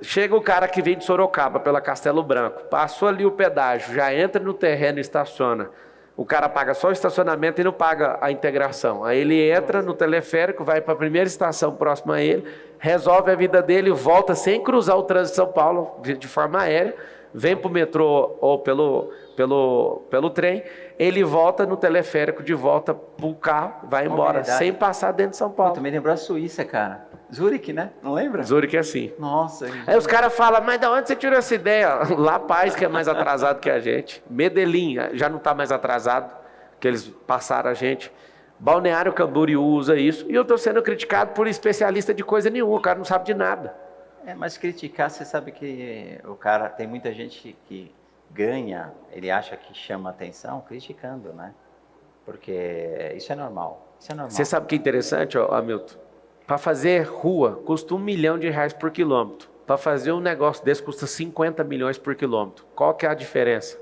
chega o cara que vem de Sorocaba pela Castelo Branco, passou ali o pedágio, já entra no terreno e estaciona. O cara paga só o estacionamento e não paga a integração. Aí ele entra no teleférico, vai para a primeira estação próxima a ele, resolve a vida dele, volta sem cruzar o trânsito de São Paulo de forma aérea, vem para o metrô ou pelo trem, ele volta no teleférico de volta para o carro, vai embora, sem passar dentro de São Paulo. Também lembrou a Suíça, cara. Zurique, né? Não lembra? Zurique é assim. Nossa. Aí os caras falam, mas de onde você tirou essa ideia? La Paz, que é mais atrasado que a gente. Medellín, já não está mais atrasado, que eles passaram a gente. Balneário Camboriú usa isso. E eu estou sendo criticado por especialista de coisa nenhuma, o cara não sabe de nada. Mas criticar, você sabe que o cara, tem muita gente que ganha, ele acha que chama atenção criticando, né? Porque isso é normal. Você sabe o que é interessante, ó, Hamilton? Para fazer rua custa R$1 milhão por quilômetro. Para fazer um negócio desse custa 50 milhões por quilômetro. Qual que é a diferença?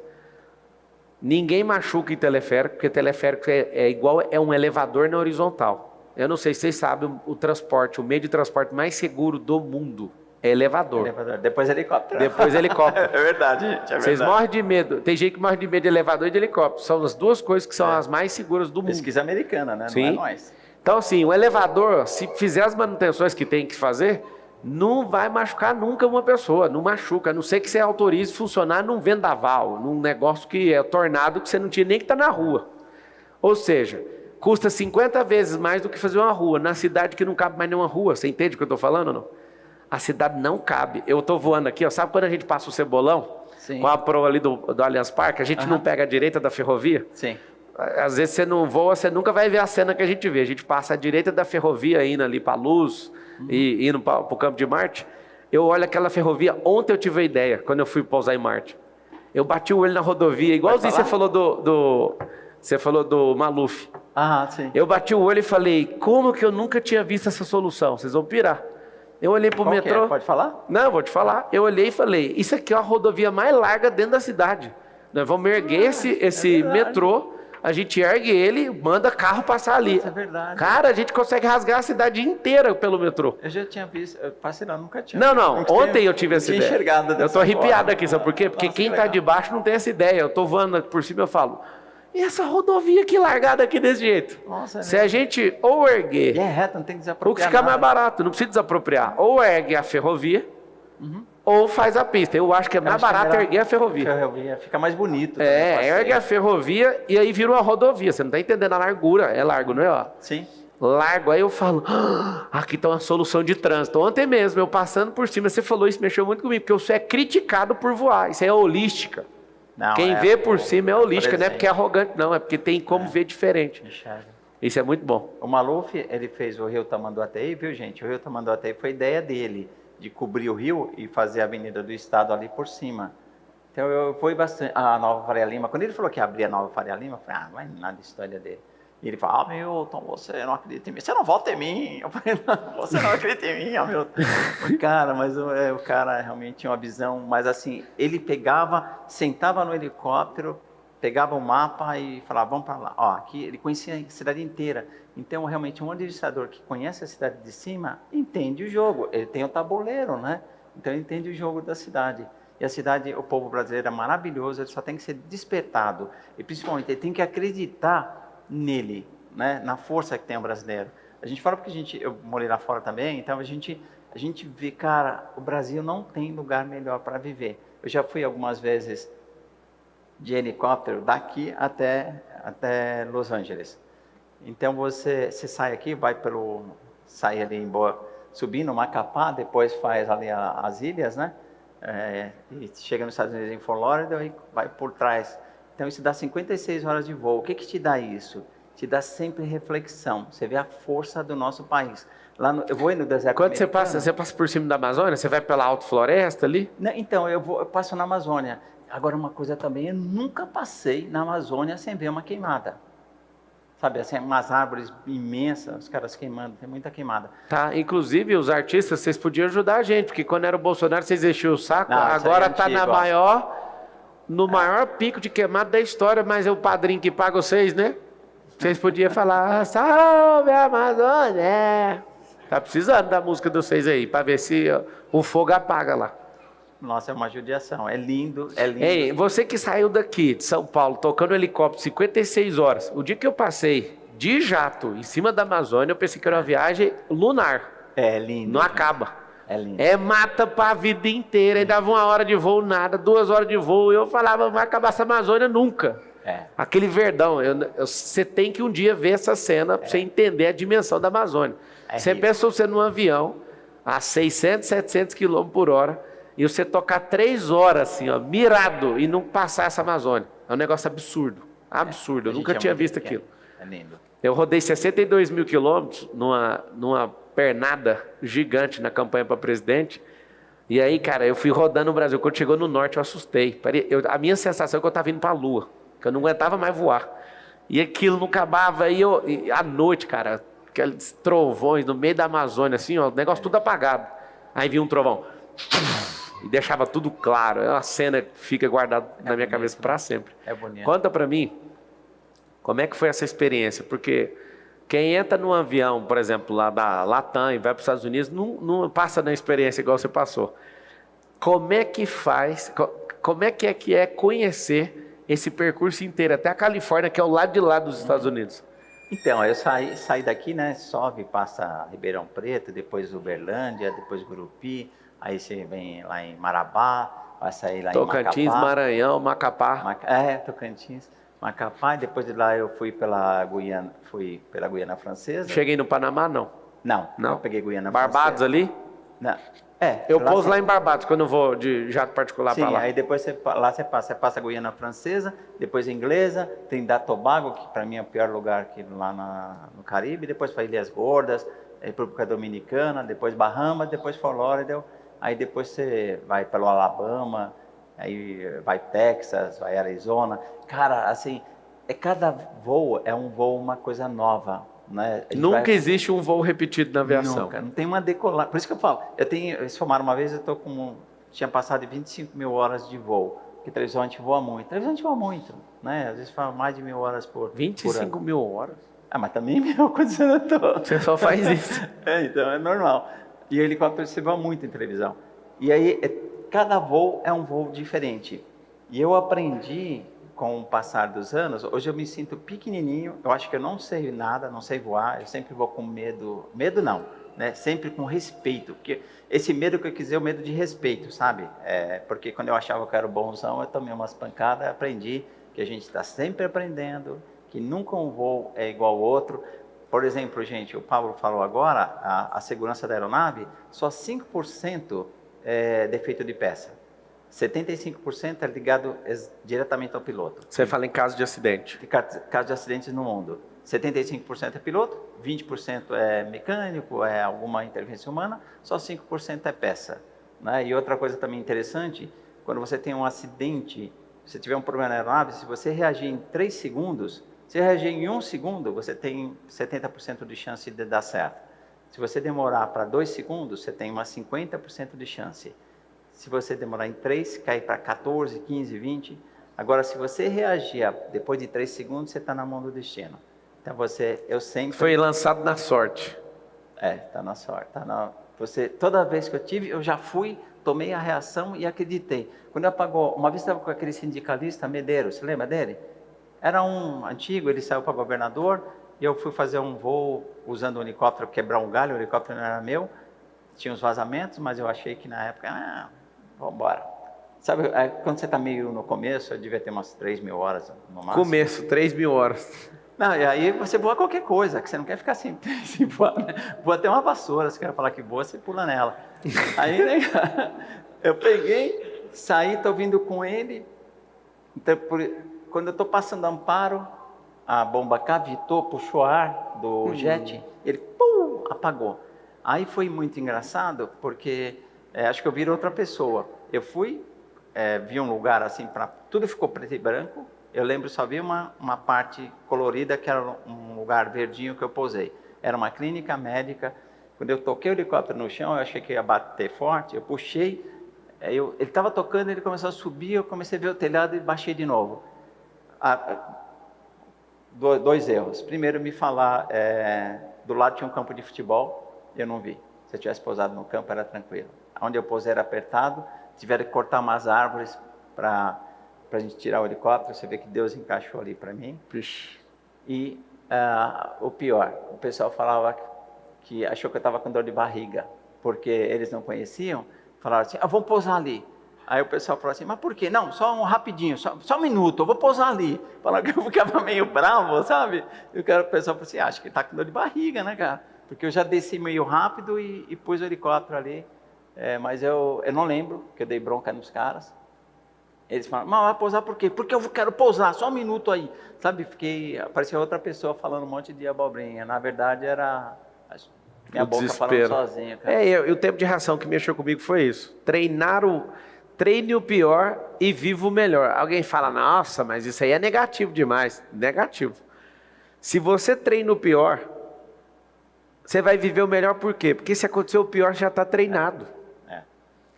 Ninguém machuca em teleférico, porque teleférico é um elevador na horizontal. Eu não sei se vocês sabem, o meio de transporte mais seguro do mundo é elevador. Depois helicóptero. Depois helicóptero. É verdade, gente. É verdade. Vocês morrem de medo. Tem gente que morre de medo de elevador e de helicóptero. São as duas coisas que são as mais seguras do mundo. Pesquisa americana, né? Sim. Não é nós. Então, assim, o elevador, se fizer as manutenções que tem que fazer, não vai machucar nunca uma pessoa. Não machuca, a não ser que você autorize funcionar num vendaval, num negócio que é tornado que você não tinha nem que estar na rua. Ou seja, custa 50 vezes mais do que fazer uma rua. Na cidade que não cabe mais nenhuma rua. Você entende o que eu estou falando ou não? A cidade não cabe. Eu estou voando aqui, ó, sabe quando a gente passa o Cebolão? Sim. Com a proa ali do Allianz Parque, a gente não pega a direita da ferrovia? Sim. Às vezes você não voa, você nunca vai ver a cena que a gente vê. A gente passa à direita da ferrovia, indo ali para a Luz, e indo para o Campo de Marte. Eu olho aquela ferrovia, ontem eu tive a ideia, quando eu fui pousar em Marte. Eu bati o olho na rodovia, igualzinho você falou do Maluf. Ah, sim. Eu bati o olho e falei, como que eu nunca tinha visto essa solução? Vocês vão pirar. Eu olhei para o metrô. Pode falar? Não, eu vou te falar. Eu olhei e falei, isso aqui é a rodovia mais larga dentro da cidade. Nós vamos erguer esse metrô, a gente ergue ele, manda carro passar ali. Isso é verdade. Cara, a gente consegue rasgar a cidade inteira pelo metrô. Eu já tinha visto, eu passei lá, nunca tinha. Não, ontem eu tive essa ideia. Enxergado eu tô arrepiado aqui, sabe por quê? Porque Nossa, quem tá de baixo não tem essa ideia. Eu tô voando por cima, eu falo, e essa rodovia aqui largada aqui desse jeito? Nossa, se a gente ou erguer... E é reto, não tem que desapropriar o que fica nada. mais barato, não precisa desapropriar. Ou ergue a ferrovia, ou faz a pista. Eu acho que é mais barato erguer a ferrovia. Fica mais bonito. Ergue a ferrovia e aí vira uma rodovia. Você não está entendendo a largura. É largo, não é? Ó? Sim. Largo. Aí eu falo, aqui está uma solução de trânsito. Ontem mesmo, eu passando por cima, você falou isso, mexeu muito comigo, porque você é criticado por voar. Isso é holística. Não, quem vê por cima é holística, não é porque é arrogante, não. É porque tem como ver diferente. Isso é muito bom. O Maluf, ele fez o Rio Tamanduateí, viu, gente? O Rio Tamanduateí foi ideia dele, de cobrir o rio e fazer a Avenida do Estado ali por cima. Então, eu fui bastante... A Nova Faria Lima, quando ele falou que ia abrir a Nova Faria Lima, eu falei, não é nada de história dele. E ele falou, Milton, você não acredita em mim, você não vota em mim. Eu falei, não, você não acredita em mim, Milton. Cara, mas o cara realmente tinha uma visão, mas assim, ele pegava, sentava no helicóptero, pegava o mapa e falava, vamos para lá. Ó, aqui ele conhecia a cidade inteira. Então, realmente, um administrador que conhece a cidade de cima, entende o jogo. Ele tem o tabuleiro, né? Então, ele entende o jogo da cidade. E a cidade, o povo brasileiro é maravilhoso, ele só tem que ser despertado. E, principalmente, ele tem que acreditar nele, né? Na força que tem o brasileiro. A gente fala porque eu morei lá fora também, então a gente vê, cara, o Brasil não tem lugar melhor para viver. Eu já fui algumas vezes de helicóptero daqui até Los Angeles. Então você sai aqui, sai ali subindo Macapá, depois faz ali as ilhas, né? E chega nos Estados Unidos em Flórida e vai por trás. Então isso dá 56 horas de voo. O que te dá isso? Te dá sempre reflexão. Você vê a força do nosso país. Eu vou ir no deserto. Quando você passa por cima da Amazônia, você vai pela Alta Floresta ali? Não, então, eu passo na Amazônia. Agora, uma coisa também, eu nunca passei na Amazônia sem ver uma queimada. Sabe, assim, umas árvores imensas, os caras queimando, tem muita queimada. Tá, inclusive os artistas, vocês podiam ajudar a gente, porque quando era o Bolsonaro, vocês enchiam o saco, Não, agora tá antigo, no maior pico de queimada da história, mas é o padrinho que paga vocês, né? Vocês podiam falar, salve a Amazônia! Tá precisando da música de vocês aí, para ver se o fogo apaga lá. Nossa, é uma judiação, é lindo, é lindo. Ei, você que saiu daqui de São Paulo, tocando helicóptero 56 horas, o dia que eu passei de jato em cima da Amazônia, eu pensei que era uma viagem lunar. É lindo. Não acaba. É lindo. É mata pra vida inteira, e dava 1 hora de voo, nada, 2 horas de voo, eu falava, vai acabar essa Amazônia nunca. Aquele verdão, você tem que um dia ver essa cena pra você entender a dimensão da Amazônia. Você pensa você num avião a 600, 700 km por hora, e você tocar 3 horas assim, ó, mirado, e não passar essa Amazônia. É um negócio absurdo. Absurdo. Eu nunca tinha visto aquilo. É lindo. Eu rodei 62 mil quilômetros numa pernada gigante na campanha para presidente. E aí, cara, eu fui rodando o Brasil. Quando chegou no norte, eu assustei. A minha sensação é que eu estava indo para a Lua, que eu não aguentava mais voar. E aquilo não acabava. E à noite, cara, aqueles trovões no meio da Amazônia, assim, ó, o negócio tudo apagado. Aí vinha um trovão. E deixava tudo claro. É uma cena que fica guardada na minha cabeça para sempre. É bonito. Conta para mim, como é que foi essa experiência? Porque quem entra num avião, por exemplo, lá da Latam e vai para os Estados Unidos, não passa na experiência igual você passou. Como é que faz, como é que é conhecer esse percurso inteiro, até a Califórnia, que é o lado de lá dos Estados Unidos? Então, eu saí daqui, né, sobe, passa Ribeirão Preto, depois Uberlândia, depois Gurupi, aí você vem lá em Marabá, vai sair lá Tocantins, em Macapá. Maranhão, Macapá. Tocantins, Macapá, e depois de lá eu fui pela Guiana Francesa. Cheguei no Panamá, não? Não, Não. eu peguei Guiana Barbados Francesa. ali? Não. Eu pouso lá em Barbados, quando eu vou de jato particular para lá. Sim, aí depois você passa a Guiana Francesa, depois a Inglesa, Trindade e Tobago, que para mim é o pior lugar aqui lá no Caribe, depois para Ilhas Gordas, República Dominicana, depois Bahamas, depois Flórida, aí depois você vai pelo Alabama, aí vai Texas, vai Arizona. Cara, assim, cada voo é um voo, uma coisa nova. Né? Nunca existe um voo repetido na aviação. Nunca, não tem uma decolagem. Por isso que eu falo, eles formaram uma vez, tinha passado de 25 mil horas de voo, porque televisão a gente voa muito. Televisão a gente voa muito, né? Às vezes fala mais de 1000 horas por 25 mil horas? mas também meu condicionamento todo. Você só faz isso. Então é normal. E o helicóptero você voa muito em televisão. E aí, cada voo é um voo diferente. E eu aprendi com o passar dos anos, hoje eu me sinto pequenininho, eu acho que eu não sei nada, não sei voar, eu sempre vou com medo não, né? Sempre com respeito, porque esse medo que eu quis dizer é o medo de respeito, sabe? Porque quando eu achava que eu era bonzão, eu tomei umas pancadas, aprendi que a gente está sempre aprendendo, que nunca um voo é igual ao outro. Por exemplo, gente, o Pablo falou agora, a segurança da aeronave, só 5% é defeito de peça. 75% é ligado diretamente ao piloto. Você fala em caso de acidente. Caso de acidentes no mundo. 75% é piloto, 20% é mecânico, é alguma intervenção humana, só 5% é peça. Né? E outra coisa também interessante, quando você tem um acidente, se tiver um problema na aeronave, se você reagir em 3 segundos, se reagir em 1 segundo, você tem 70% de chance de dar certo. Se você demorar para 2 segundos, você tem uma 50% de chance. Se você demorar em 3, cai para 14, 15, 20. Agora, se você reagir depois de 3 segundos, você está na mão do destino. Então, eu sempre... Foi lançado na sorte. Está na sorte. Toda vez que eu tive, eu já fui, tomei a reação e acreditei. Quando apagou, uma vez estava com aquele sindicalista, Medeiros, você lembra dele? Era um antigo, ele saiu para governador, e eu fui fazer um voo usando um helicóptero, quebrar um galho, o helicóptero não era meu, tinha uns vazamentos, mas eu achei que na época, vamos embora. Sabe, quando você está meio no começo, eu devia ter umas 3.000 horas no máximo. Começo, 3.000 horas. Não, e aí você voa qualquer coisa, que você não quer ficar assim voar, né? Voa até uma vassoura, se quer falar que voa, você pula nela. Aí, né, eu peguei, saí, estou vindo com ele, então, quando eu estou passando Amparo, a bomba cavitou, puxou ar do jet, ele pum, apagou. Aí foi muito engraçado, porque acho que eu vi outra pessoa. Eu fui, vi um lugar assim, tudo ficou preto e branco. Eu lembro, só vi uma parte colorida, que era um lugar verdinho que eu pousei. Era uma clínica médica. Quando eu toquei o helicóptero no chão, eu achei que ia bater forte. Eu puxei, ele estava tocando, ele começou a subir, eu comecei a ver o telhado e baixei de novo. 2 erros. Primeiro, me falar, do lado tinha um campo de futebol, eu não vi. Se eu tivesse pousado no campo, era tranquilo. Onde eu pousei era apertado, tiveram que cortar umas árvores para a gente tirar o helicóptero. Você vê que Deus encaixou ali para mim. Vixe. E o pior, o pessoal falava que achou que eu estava com dor de barriga, porque eles não conheciam, falaram assim, vamos pousar ali. Aí o pessoal falou assim, mas por quê? Não, só um rapidinho, só um minuto, eu vou pousar ali. Falaram que eu ficava meio bravo, sabe? E o pessoal falou assim, acho que está com dor de barriga, né, cara? Porque eu já desci meio rápido e pus o helicóptero ali. Mas eu não lembro, que eu dei bronca nos caras. Eles falaram, mas vai pousar por quê? Porque eu quero pousar, só um minuto aí. Sabe, apareceu outra pessoa falando um monte de abobrinha. Na verdade, era minha boca falando sozinha. Cara. E o tempo de reação que mexeu comigo foi isso. Treine o pior e viva o melhor. Alguém fala, nossa, mas isso aí é negativo demais. Negativo. Se você treina o pior, você vai viver o melhor por quê? Porque se acontecer o pior, já está treinado.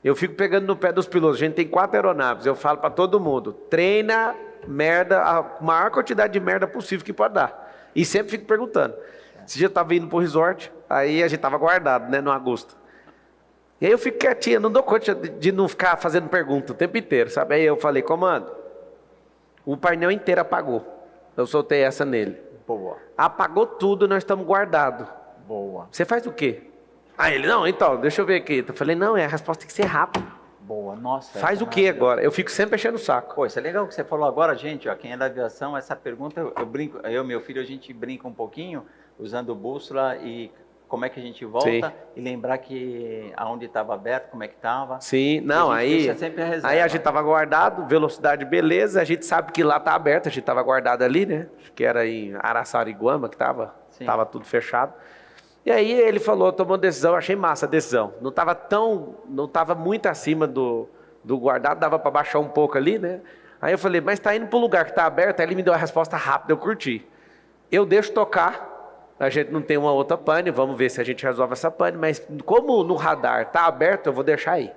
Eu fico pegando no pé dos pilotos. A gente tem 4 aeronaves. Eu falo para todo mundo, treina merda, a maior quantidade de merda possível que pode dar. E sempre fico perguntando. Esse dia eu estava indo para o resort, aí a gente estava guardado, né, no Augusta. E aí eu fico quietinho, não dou conta de não ficar fazendo pergunta o tempo inteiro, sabe? Aí eu falei, comando, o painel inteiro apagou. Eu soltei essa nele. Boa. Apagou tudo, nós estamos guardados. Boa. Você faz o quê? Aí ele, não, então, deixa eu ver aqui. Eu falei, não, a resposta tem que ser rápida. Boa, nossa. Faz o que agora? Eu fico sempre enchendo o saco. Pô, isso é legal que você falou agora, gente, ó, quem é da aviação, essa pergunta, eu e meu filho, a gente brinca um pouquinho, usando bússola e como é que a gente volta. Sim. E lembrar que aonde estava aberto, como é que estava. Sim, não, aí a gente estava guardado, velocidade beleza, a gente sabe que lá está aberto, a gente estava guardado ali, né? Acho que era em Araçariguama que estava tudo fechado. E aí ele falou, tomou decisão, achei massa a decisão. Não estava muito acima do guardado, dava para baixar um pouco ali, né? Aí eu falei, mas está indo para o lugar que está aberto? Aí ele me deu a resposta rápida, eu curti. Eu deixo tocar, a gente não tem uma outra pane, vamos ver se a gente resolve essa pane, mas como no radar está aberto, eu vou deixar aí.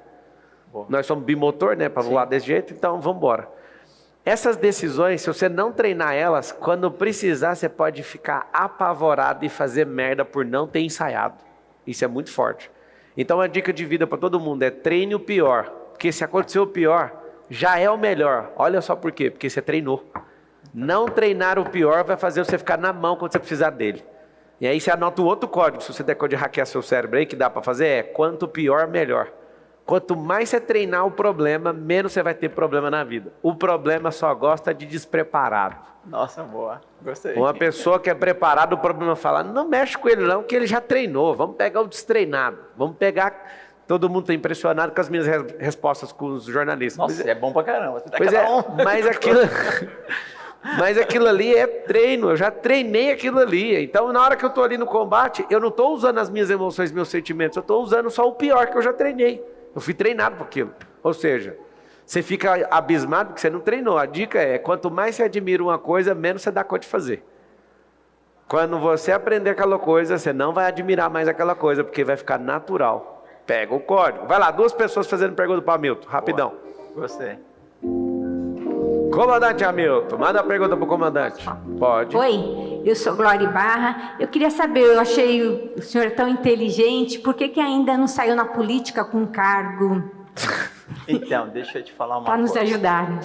Boa. Nós somos bimotor, né, para voar desse jeito, então vamos embora. Essas decisões, se você não treinar elas, quando precisar, você pode ficar apavorado e fazer merda por não ter ensaiado. Isso é muito forte. Então, a dica de vida para todo mundo é treine o pior. Porque se acontecer o pior, já é o melhor. Olha só por quê. Porque você treinou. Não treinar o pior vai fazer você ficar na mão quando você precisar dele. E aí você anota o outro código, se você der código de hackear seu cérebro aí, que dá para fazer, quanto pior, melhor. Quanto mais você treinar o problema, menos você vai ter problema na vida. O problema só gosta de despreparado. Nossa, boa. Gostei. Uma pessoa que é preparada, o problema fala, não mexe com ele não, que ele já treinou. Vamos pegar o destreinado. Vamos pegar... Todo mundo está impressionado com as minhas respostas com os jornalistas. Nossa, é bom pra caramba. Você tá pois é, mas Mas aquilo ali é treino, eu já treinei aquilo ali. Então, na hora que eu estou ali no combate, eu não estou usando as minhas emoções, meus sentimentos, eu estou usando só o pior que eu já treinei. Eu fui treinado para aquilo. Ou seja, você fica abismado porque você não treinou. A dica é, quanto mais você admira uma coisa, menos você dá conta de fazer. Quando você aprender aquela coisa, você não vai admirar mais aquela coisa, porque vai ficar natural. Pega o código. Vai lá, 2 pessoas fazendo pergunta para o Hamilton, rapidão. Gostei. Comandante Hamilton, manda a pergunta para o comandante. Pode. Oi, eu sou Glória Barra. Eu queria saber, eu achei o senhor tão inteligente, por que ainda não saiu na política com cargo? Então, deixa eu te falar uma Para coisa. nos ajudar.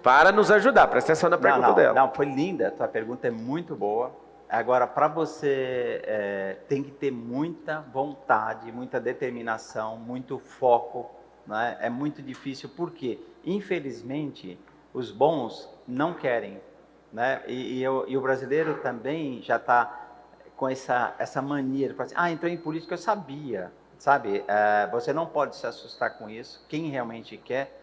Para nos ajudar, presta atenção na pergunta dela. Não, foi linda, tua pergunta é muito boa. Agora, para você, tem que ter muita vontade, muita determinação, muito foco, né? É muito difícil, porque, infelizmente, os bons não querem, né? E o brasileiro também já está com essa mania de falar assim, entrei em política, eu sabia, sabe? Você não pode se assustar com isso. Quem realmente quer,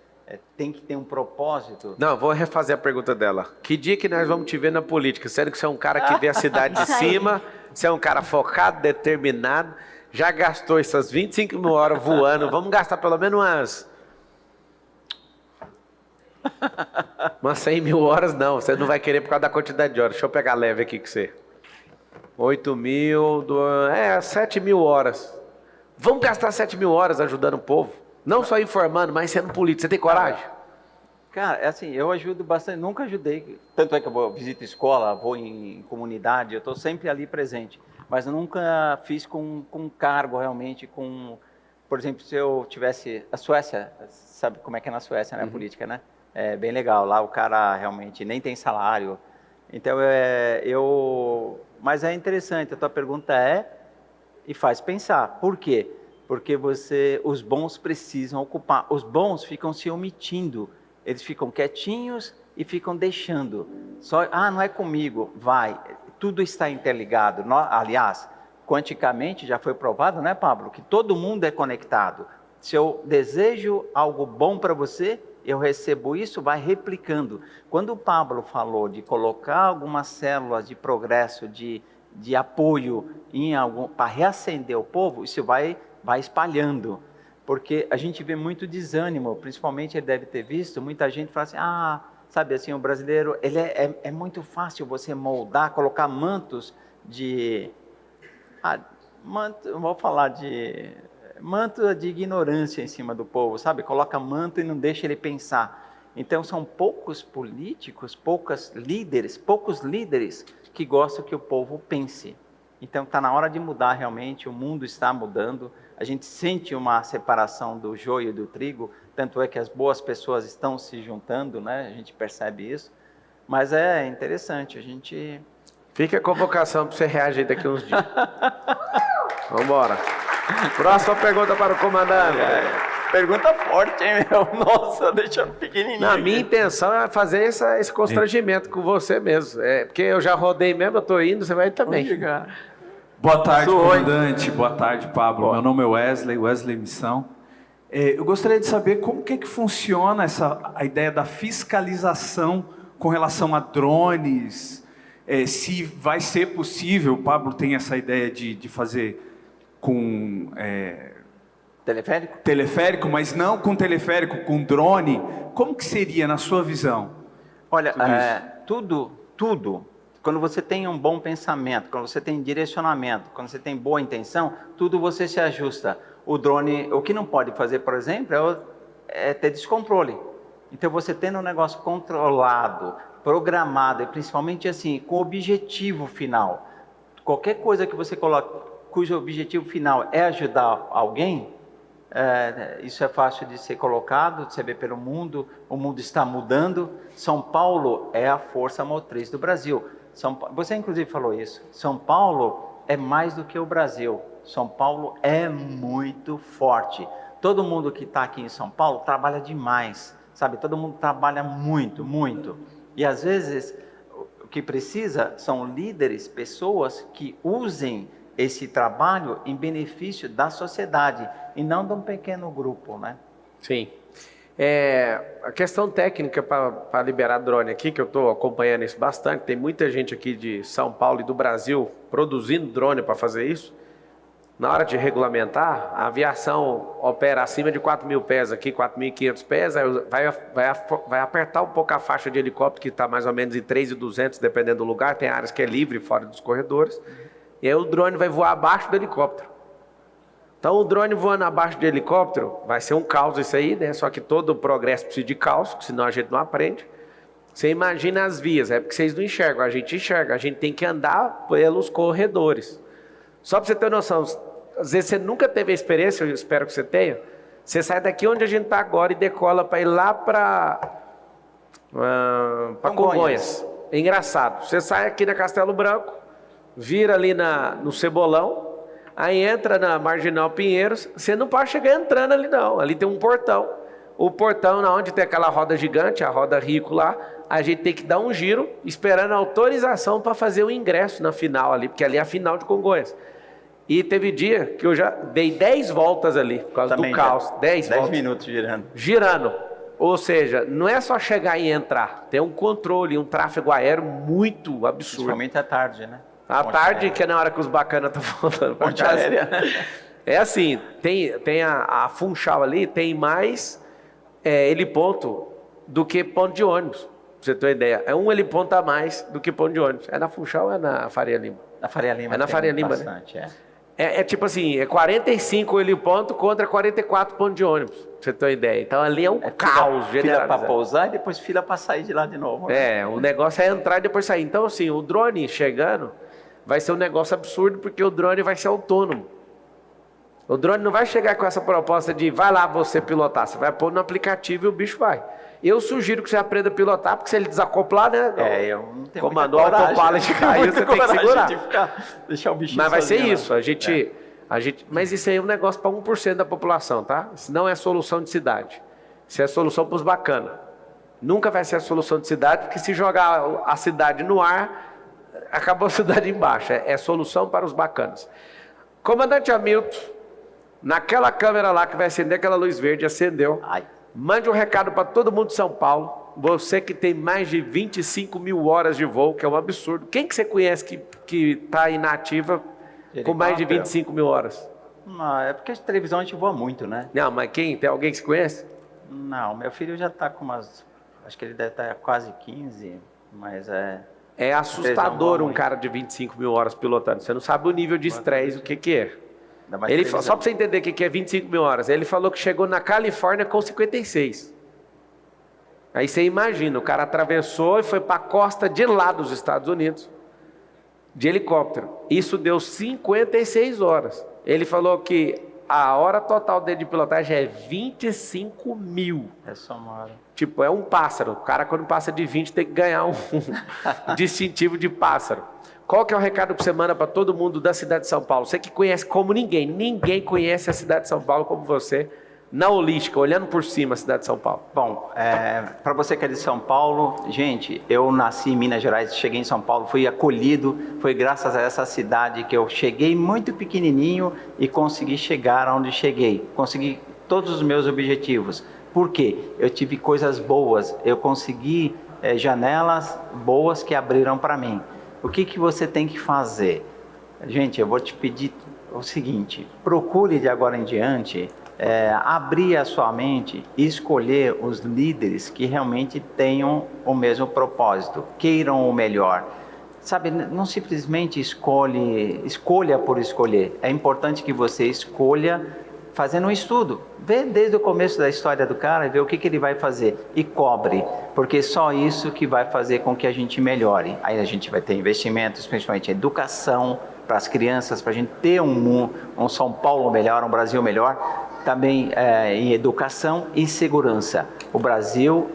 tem que ter um propósito. Não, vou refazer a pergunta dela. Que dia que nós vamos te ver na política? Sendo que você é um cara que vê a cidade de cima, você é um cara focado, determinado, já gastou essas 25 mil horas voando, vamos gastar pelo menos umas 100 mil horas, não. Você não vai querer por causa da quantidade de horas. Deixa eu pegar leve aqui com você. 8 mil, 7 mil horas. Vamos gastar 7 mil horas ajudando o povo. Não só informando, mas sendo político. Você tem coragem? Cara, assim, eu ajudo bastante, nunca ajudei, tanto é que eu visito escola, vou em comunidade, eu estou sempre ali presente, mas eu nunca fiz com cargo realmente, por exemplo, se eu tivesse, a Suécia, sabe como é que é na Suécia, né, a política, né? É bem legal, lá o cara realmente nem tem salário, então mas é interessante, a tua pergunta e faz pensar, por quê? Porque os bons precisam ocupar, os bons ficam se omitindo, eles ficam quietinhos e ficam deixando, não é comigo, vai, tudo está interligado, aliás, quanticamente já foi provado, né, Pablo, que todo mundo é conectado, se eu desejo algo bom para você, eu recebo isso, vai replicando. Quando o Pablo falou de colocar algumas células de progresso, de apoio para reacender o povo, isso vai espalhando, porque a gente vê muito desânimo, principalmente ele deve ter visto, muita gente fala assim, sabe assim, o brasileiro, ele é muito fácil você moldar, colocar mantos vou falar manto de ignorância em cima do povo, sabe, coloca manto e não deixa ele pensar, então são poucos políticos, poucos líderes que gostam que o povo pense. Então está na hora de mudar realmente, o mundo está mudando, a gente sente uma separação do joio e do trigo, tanto é que as boas pessoas estão se juntando, né? A gente percebe isso, mas é interessante, a gente... Fica a convocação para você reagir daqui uns dias. Vamos embora. Próxima pergunta para o comandante. Pergunta forte, hein, meu? Nossa, deixa eu pequenininho. A minha intenção é fazer esse constrangimento com você mesmo. Porque eu já rodei mesmo, eu estou indo, você vai também. Boa tarde, comandante. Boa tarde, Pablo. Meu nome é Wesley Missão. Eu gostaria de saber como que funciona a ideia da fiscalização com relação a drones, se vai ser possível, o Pablo tem essa ideia de fazer com... Teleférico, mas não com teleférico, com drone. Como que seria na sua visão? Olha, tudo, quando você tem um bom pensamento, quando você tem direcionamento, quando você tem boa intenção, tudo você se ajusta. O drone, o que não pode fazer, por exemplo, é ter descontrole. Então você tendo um negócio controlado, programado, e principalmente assim, com objetivo final. Qualquer coisa que você coloque, cujo objetivo final é ajudar alguém, isso é fácil de ser colocado, de você ver pelo mundo, o mundo está mudando. São Paulo é a força motriz do Brasil. Você inclusive falou isso, São Paulo é mais do que o Brasil, São Paulo é muito forte. Todo mundo que está aqui em São Paulo trabalha demais, sabe? Todo mundo trabalha muito, muito. E às vezes o que precisa são líderes, pessoas que usem esse trabalho em benefício da sociedade e não de um pequeno grupo, né? Sim. A questão técnica para liberar drone aqui, que eu estou acompanhando isso bastante, tem muita gente aqui de São Paulo e do Brasil produzindo drone para fazer isso. Na hora de regulamentar, a aviação opera acima de 4.000 pés aqui, 4.500 pés, aí vai apertar um pouco a faixa de helicóptero, que está mais ou menos em 3.200, dependendo do lugar, tem áreas que é livre, fora dos corredores, e aí o drone vai voar abaixo do helicóptero. Então o drone voando abaixo do helicóptero, vai ser um caos isso aí, né? Só que todo o progresso precisa de caos, senão a gente não aprende. Você imagina as vias, é porque vocês não enxergam, a gente enxerga, a gente tem que andar pelos corredores. Só para você ter noção, às vezes você nunca teve a experiência, eu espero que você tenha, você sai daqui onde a gente está agora e decola para ir lá para Congonhas. É engraçado, você sai aqui na Castelo Branco, vira ali no Cebolão, aí entra na Marginal Pinheiros, você não pode chegar entrando ali não, ali tem um portão. O portão, onde tem aquela roda gigante, a roda Rico lá, a gente tem que dar um giro, esperando a autorização para fazer o ingresso na final ali, porque ali é a final de Congonhas. E teve dia que eu já dei 10 voltas ali, por causa do caos. 10 minutos girando. Girando. Ou seja, não é só chegar e entrar, tem um controle, um tráfego aéreo muito absurdo. Principalmente à tarde, né? À tarde, que é na hora que os bacanas estão voltando para casa. É assim, tem a Funchal ali, tem mais heliponto do que ponto de ônibus, pra você ter uma ideia. É um heliponto a mais do que ponto de ônibus. É na Funchal ou é na Faria Lima? Na Faria Lima. É na Faria Lima, bastante, né? É tipo assim, é 45 heliponto contra 44 pontos de ônibus, pra você ter uma ideia. Então ali é um caos generalizado. Fila para pousar e depois fila para sair de lá de novo. Né? O negócio é entrar e depois sair. Então assim, o drone chegando vai ser um negócio absurdo, porque o drone vai ser autônomo. O drone não vai chegar com essa proposta de vai lá você pilotar, você vai pôr no aplicativo e o bicho vai. Eu sugiro que você aprenda a pilotar, porque se ele desacoplar, né? Eu não tenho comandou o autopilot caiu, você tem que segurar. Deixar o bichinho. Mas vai ser sozinho, isso, mas isso aí é um negócio para 1% da população, tá? Isso não é solução de cidade. Isso é solução para os bacanas. Nunca vai ser a solução de cidade, porque se jogar a cidade no ar, acabou a cidade embaixo. É solução para os bacanas. Comandante Hamilton, naquela câmera lá que vai acender aquela luz verde, acendeu. Mande um recado para todo mundo de São Paulo. Você que tem mais de 25.000 horas de voo, que é um absurdo. Quem que você conhece que está inativa com mais de 25.000 horas? Não, é porque a televisão a gente voa muito, né? Não, mas quem? Tem alguém que se conhece? Não, meu filho já está com umas... Acho que ele deve estar quase 15, mas É assustador um cara de 25.000 horas pilotando. Você não sabe o nível de estresse, o que é. Só para você entender o que é 25.000 horas. Ele falou que chegou na Califórnia com 56. Aí você imagina, o cara atravessou e foi para a costa de lá dos Estados Unidos, de helicóptero. Isso deu 56 horas. Ele falou que a hora total dele de pilotagem é 25.000. É só uma hora. Tipo, é um pássaro. O cara, quando passa de 20, tem que ganhar um distintivo de pássaro. Qual que é o recado que você manda para todo mundo da cidade de São Paulo? Você que conhece como ninguém. Ninguém conhece a cidade de São Paulo como você, na holística, olhando por cima a cidade de São Paulo. Bom, para você que é de São Paulo, gente, eu nasci em Minas Gerais, cheguei em São Paulo, fui acolhido, foi graças a essa cidade que eu cheguei muito pequenininho e consegui chegar onde cheguei. Consegui todos os meus objetivos. Por quê? Eu tive coisas boas, eu consegui janelas boas que abriram para mim. O que você tem que fazer? Gente, eu vou te pedir o seguinte, procure de agora em diante abrir a sua mente e escolher os líderes que realmente tenham o mesmo propósito, queiram o melhor. Sabe, não simplesmente escolha por escolher. É importante que você escolha fazendo um estudo. Vê desde o começo da história do cara e vê o que ele vai fazer. E cobre, porque só isso que vai fazer com que a gente melhore. Aí a gente vai ter investimentos, principalmente em educação, para as crianças, para a gente ter um São Paulo melhor, um Brasil melhor. Também em educação e segurança. O Brasil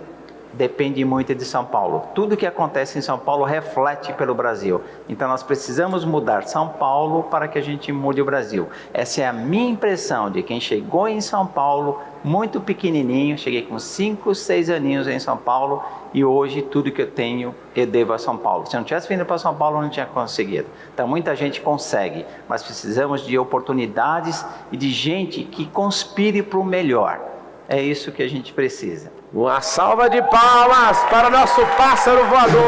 depende muito de São Paulo. Tudo que acontece em São Paulo reflete pelo Brasil. Então nós precisamos mudar São Paulo para que a gente mude o Brasil. Essa é a minha impressão de quem chegou em São Paulo muito pequenininho, cheguei com 5, 6 aninhos em São Paulo e hoje tudo que eu tenho eu devo a São Paulo. Se eu não tivesse vindo para São Paulo eu não tinha conseguido. Então muita gente consegue, mas precisamos de oportunidades e de gente que conspire para o melhor. É isso que a gente precisa. Uma salva de palmas para o nosso pássaro voador.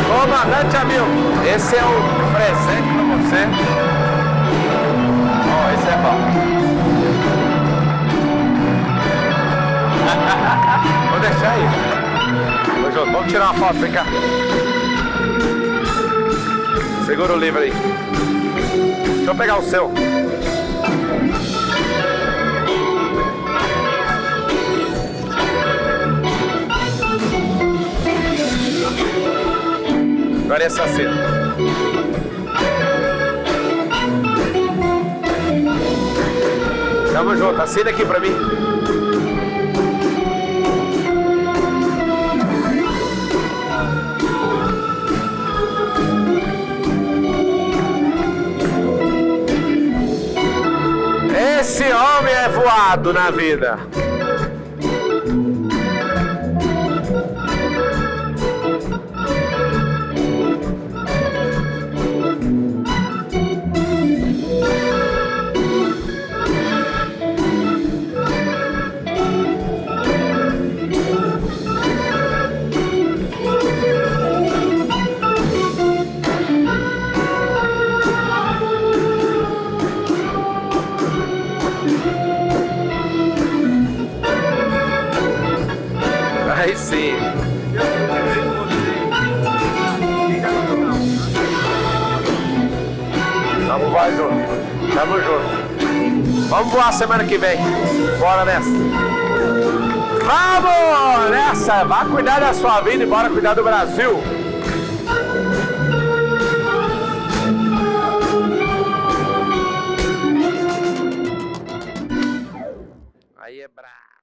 Comandante Hamilton, esse é o presente para você. Oh, esse é bom. Vou deixar aí. Ô, Jô, vamos tirar uma foto, vem cá. Segura o livro aí. Deixa eu pegar o seu. Agora esse assino. Tamo junto, assina aqui pra mim. Esse homem é voado na vida. Aí sim. Vamos voar junto. Tamo junto. Vamos voar semana que vem. Bora nessa. Vamos nessa. Vá cuidar da sua vida e bora cuidar do Brasil. Aí é brabo.